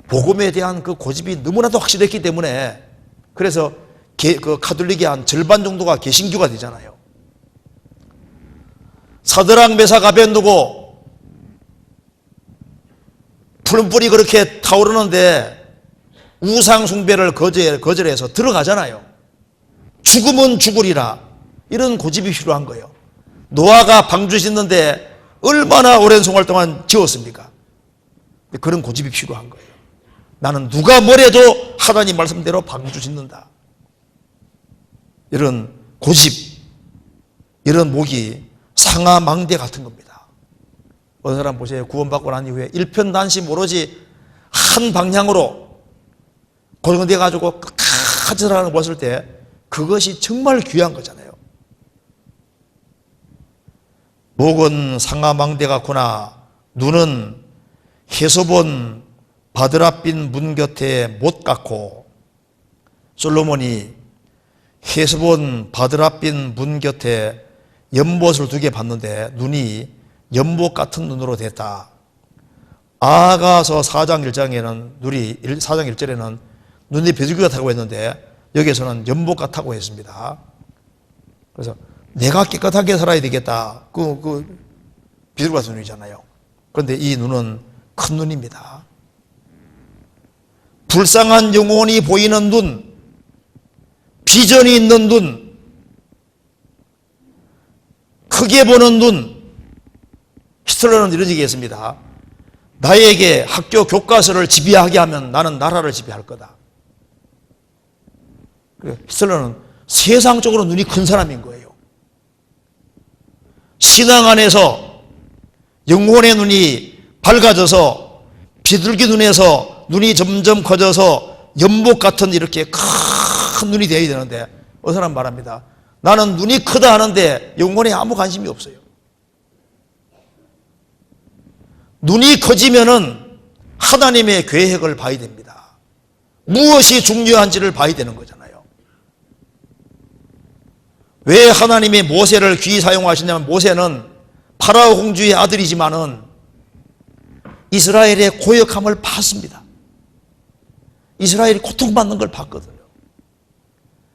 복음에 대한 그 고집이 너무나도 확실했기 때문에 그래서 그 카톨릭의 한 절반 정도가 개신교가 되잖아요. 사드락 메삭 아벤누고 푸른불이 그렇게 타오르는데 우상 숭배를 거절해서 들어가잖아요. 죽으면 죽으리라. 이런 고집이 필요한 거예요. 노아가 방주 짓는데 얼마나 오랜 생활 동안 지었습니까? 그런 고집이 필요한 거예요. 나는 누가 뭐래도 하나님 말씀대로 방주 짓는다. 이런 고집, 이런 목이 상하 망대 같은 겁니다. 어느 사람 보세요. 구원받고 난 이후에 일편단심 오로지 한 방향으로 고정돼 가지고 끝까지 살아가는 거 봤을 때 그것이 정말 귀한 거잖아요. 목은 상하 망대 같구나. 눈은 헤소본 바드라빛 문 곁에 못 같고. 솔로몬이 헤소본 바드라빛 문 곁에 연못을 2개 봤는데 눈이 연못 같은 눈으로 됐다. 아가서 4장 1장에는 4장 1절에는 눈이 비둘기 같다고 했는데 여기에서는 연못 같다고 했습니다. 그래서 내가 깨끗하게 살아야 되겠다. 비둘기 같은 눈이잖아요. 그런데 이 눈은 큰 눈입니다. 불쌍한 영혼이 보이는 눈, 비전이 있는 눈, 크게 보는 눈. 히틀러는 이런 얘기했습니다. 나에게 학교 교과서를 지배하게 하면 나는 나라를 지배할 거다. 히틀러는 세상적으로 눈이 큰 사람인 거예요. 신앙 안에서 영혼의 눈이 밝아져서 비둘기 눈에서 눈이 점점 커져서 연못 같은 이렇게 큰 눈이 되어야 되는데 어느 사람 말합니다. 나는 눈이 크다 하는데 영혼에 아무 관심이 없어요. 눈이 커지면은 하나님의 계획을 봐야 됩니다. 무엇이 중요한지를 봐야 되는 거잖아요. 왜 하나님이 모세를 귀히 사용하시냐면 모세는 파라오 공주의 아들이지만은 이스라엘의 고역함을 봤습니다. 이스라엘이 고통받는 걸 봤거든요.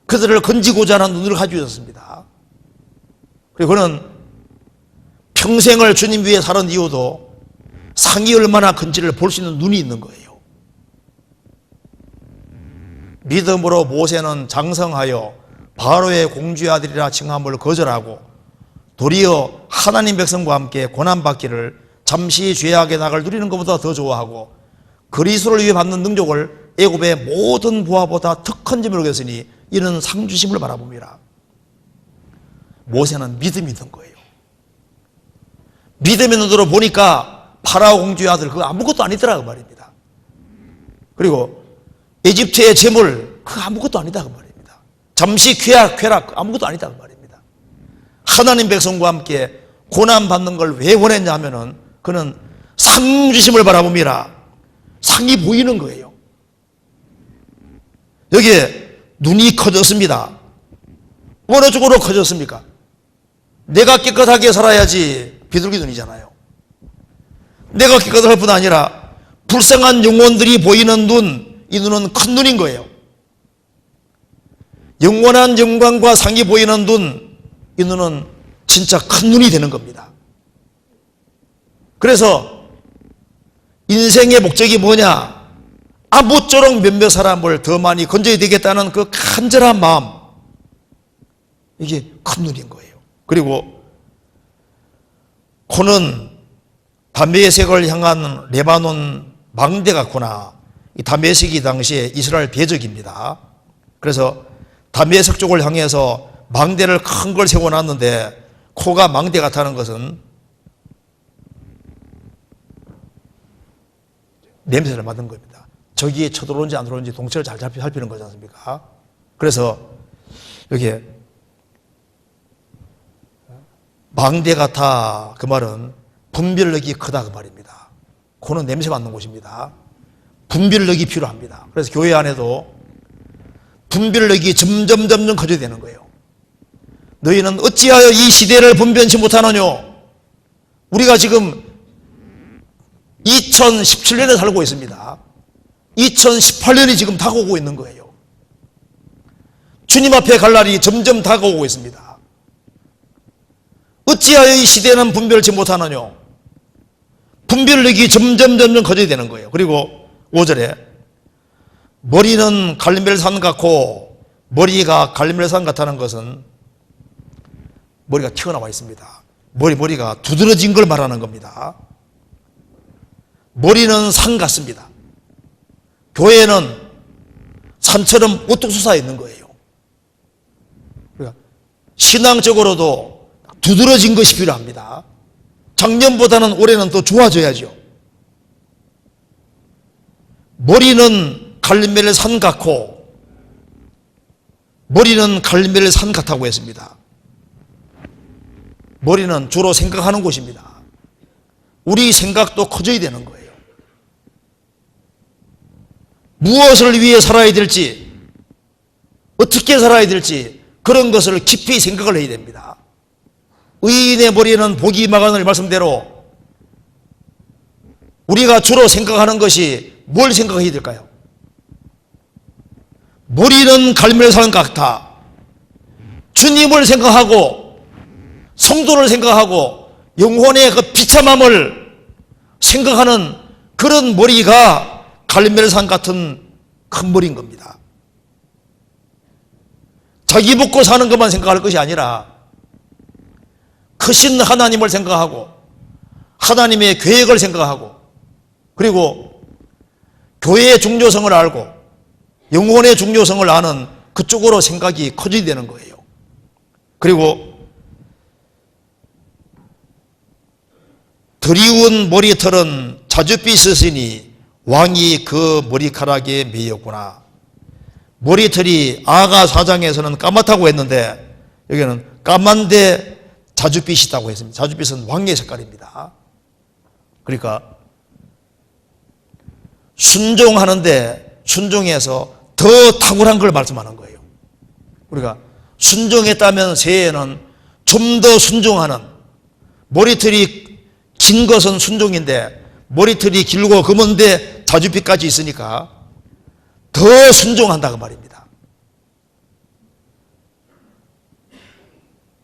그들을 건지고자 하는 눈을 가지고 있었습니다. 그리고 그는 평생을 주님 위해 살은 이유도 상이 얼마나 큰지를 볼 수 있는 눈이 있는 거예요. 믿음으로 모세는 장성하여 바로의 공주의 아들이라 칭함을 거절하고 도리어 하나님 백성과 함께 고난받기를 잠시 죄악의 낙을 누리는 것보다 더 좋아하고 그리스도를 위해 받는 능력을 애굽의 모든 부하보다 더 큰 점을 여겼으니 이는 상주심을 바라봅니다. 모세는 믿음이 있는 거예요. 믿음의 눈으로 보니까 파라오 공주의 아들 그거 아무것도 아니더라 그 말입니다. 그리고 에집트의 재물 그거 아무것도 아니다 그 말입니다. 잠시 쾌락 아무것도 아니다 그 말입니다. 하나님 백성과 함께 고난받는 걸 왜 원했냐 하면은 그는 상주심을 바라봅니다. 상이 보이는 거예요. 여기에 눈이 커졌습니다. 어느 쪽으로 커졌습니까? 내가 깨끗하게 살아야지 비둘기 눈이잖아요. 내가 깨끗할 뿐 아니라 불쌍한 영혼들이 보이는 눈, 이 눈은 큰 눈인 거예요. 영원한 영광과 상이 보이는 눈, 이 눈은 진짜 큰 눈이 되는 겁니다. 그래서 인생의 목적이 뭐냐? 아무쪼록 몇몇 사람을 더 많이 건져야 되겠다는 그 간절한 마음, 이게 큰 눈인 거예요. 그리고 코는 다메섹을 향한 레바논 망대 같구나. 이 다메섹이 당시에 이스라엘 대적입니다. 그래서 다메섹 쪽을 향해서 망대를 큰 걸 세워놨는데 코가 망대 같다는 것은 냄새를 맡은 겁니다. 저기에 쳐들어오는지 안 들어오는지 동체를 잘 살피는 거지 않습니까? 그래서 여기에 망대 같아 그 말은 분별력이 크다 그 말입니다. 코는 냄새 맡는 곳입니다. 분별력이 필요합니다. 그래서 교회 안에도 분별력이 점점 커져야 되는 거예요. 너희는 어찌하여 이 시대를 분변치 못하느냐? 우리가 지금 2017년에 살고 있습니다. 2018년이 지금 다가오고 있는 거예요. 주님 앞에 갈 날이 점점 다가오고 있습니다. 어찌하여 이 시대는 분별치 못하느냐? 분별력이 점점 커져야 되는 거예요. 그리고 5절에 머리는 갈멜산 같고, 머리가 갈멜산 같다는 것은 머리가 튀어나와 있습니다. 머리가 두드러진 걸 말하는 겁니다. 머리는 산 같습니다. 교회는 산처럼 우뚝 솟아 있는 거예요. 그러니까 신앙적으로도 두드러진 것이 필요합니다. 작년보다는 올해는 더 좋아져야죠. 머리는 갈멜산 같고, 머리는 갈멜산 같다고 했습니다. 머리는 주로 생각하는 곳입니다. 우리 생각도 커져야 되는 거예요. 무엇을 위해 살아야 될지, 어떻게 살아야 될지 그런 것을 깊이 생각을 해야 됩니다. 의인의 머리는 복이 막아늘 말씀대로 우리가 주로 생각하는 것이 뭘 생각해야 될까요? 머리는 갈멜산 같아. 주님을 생각하고 성도를 생각하고 영혼의 그 비참함을 생각하는 그런 머리가 갈멜산 같은 큰 머리인 겁니다. 자기 먹고 사는 것만 생각할 것이 아니라 크신 하나님을 생각하고 하나님의 계획을 생각하고 그리고 교회의 중요성을 알고 영혼의 중요성을 아는 그쪽으로 생각이 커져야 되는 거예요. 그리고 드리운 머리털은 자줏빛 있으니 왕이 그 머리카락에 매였구나. 머리털이 아가 4장에서는 까맣다고 했는데 여기는 까만데 자줏빛이 있다고 했습니다. 자줏빛은 왕의 색깔입니다. 그러니까 순종하는데 순종해서 더 탁월한 걸 말씀하는 거예요. 우리가 순종했다면 새해에는 좀 더 순종하는, 머리털이 긴 것은 순종인데 머리털이 길고 검은데 자줏빛까지 있으니까 더 순종한다고 말입니다.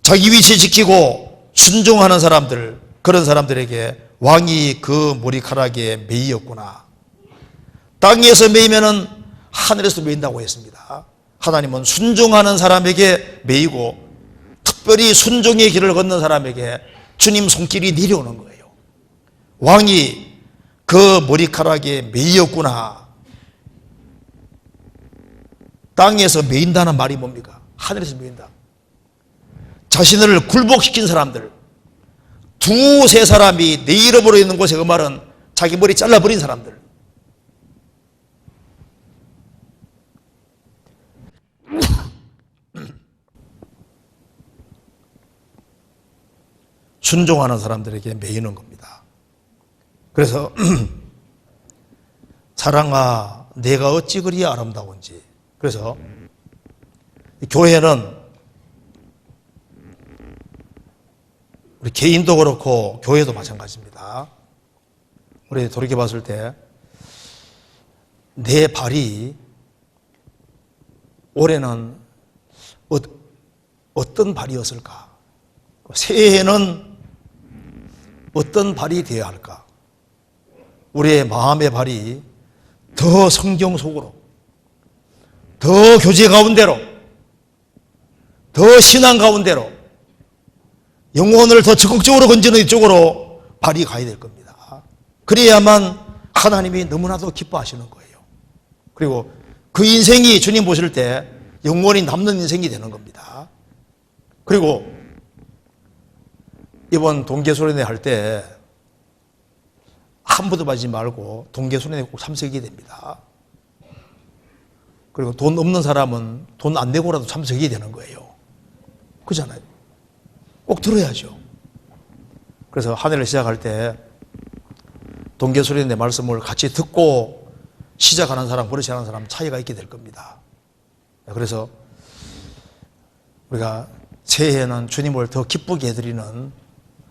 자기 위치 지키고 순종하는 사람들, 그런 사람들에게 왕이 그 머리카락에 매이었구나. 땅에서 매이면은 하늘에서 매인다고 했습니다. 하나님은 순종하는 사람에게 매이고 특별히 순종의 길을 걷는 사람에게 주님 손길이 내려오는 거예요. 왕이 그 머리카락에 매이었구나. 땅에서 매인다는 말이 뭡니까? 하늘에서 매인다. 자신을 굴복시킨 사람들, 두세 사람이 내 잃어버려 있는 곳에 그 말은 자기 머리 잘라버린 사람들. 순종하는 사람들에게 매이는 겁니다. 그래서 사랑아 내가 어찌 그리 아름다운지. 그래서 교회는 우리 개인도 그렇고 교회도 마찬가지입니다. 우리 돌이켜 봤을 때 내 발이 올해는 어떤 발이었을까? 새해에는 어떤 발이 되어야 할까? 우리의 마음의 발이 더 성경 속으로, 더 교제 가운데로, 더 신앙 가운데로, 영혼을 더 적극적으로 건지는 이쪽으로 발이 가야 될 겁니다. 그래야만 하나님이 너무나도 기뻐하시는 거예요. 그리고 그 인생이 주님 보실 때 영원히 남는 인생이 되는 겁니다. 그리고 이번 동계수련회 할 때 함부로 하지 말고 동계수련회 꼭 참석해야 됩니다. 그리고 돈 없는 사람은 돈 안 내고라도 참석해야 되는 거예요. 그렇잖아요. 꼭 들어야죠. 그래서 한 해를 시작할 때 동계수련회 말씀을 같이 듣고 시작하는 사람, 버릇이 하는 사람 차이가 있게 될 겁니다. 그래서 우리가 새해에는 주님을 더 기쁘게 해드리는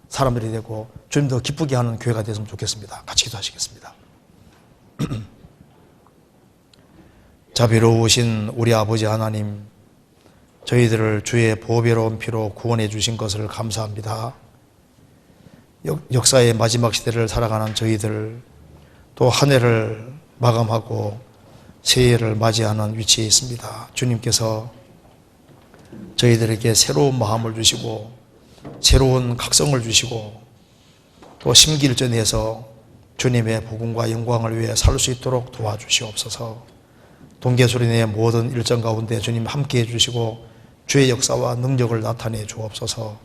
사람들이 되고 주님 더 기쁘게 하는 교회가 됐으면 좋겠습니다. 같이 기도하시겠습니다. 자비로우신 우리 아버지 하나님, 저희들을 주의 보배로운 피로 구원해 주신 것을 감사합니다. 역사의 마지막 시대를 살아가는 저희들, 또 한 해를 마감하고 새해를 맞이하는 위치에 있습니다. 주님께서 저희들에게 새로운 마음을 주시고 새로운 각성을 주시고 또 심기일전해서 주님의 복음과 영광을 위해 살 수 있도록 도와주시옵소서. 동계수련회의 모든 일정 가운데 주님 함께해 주시고 주의 역사와 능력을 나타내 주옵소서.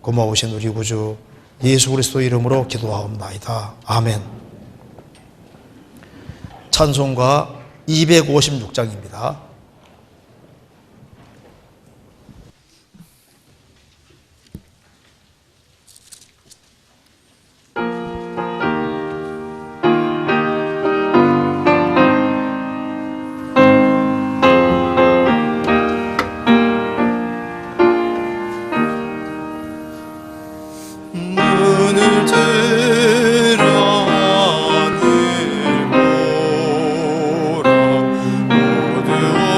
고마우신 우리 구주 예수 그리스도 이름으로 기도하옵나이다. 아멘. 찬송가 256장입니다. 눈을 들어 하늘 보라 모두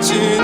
지는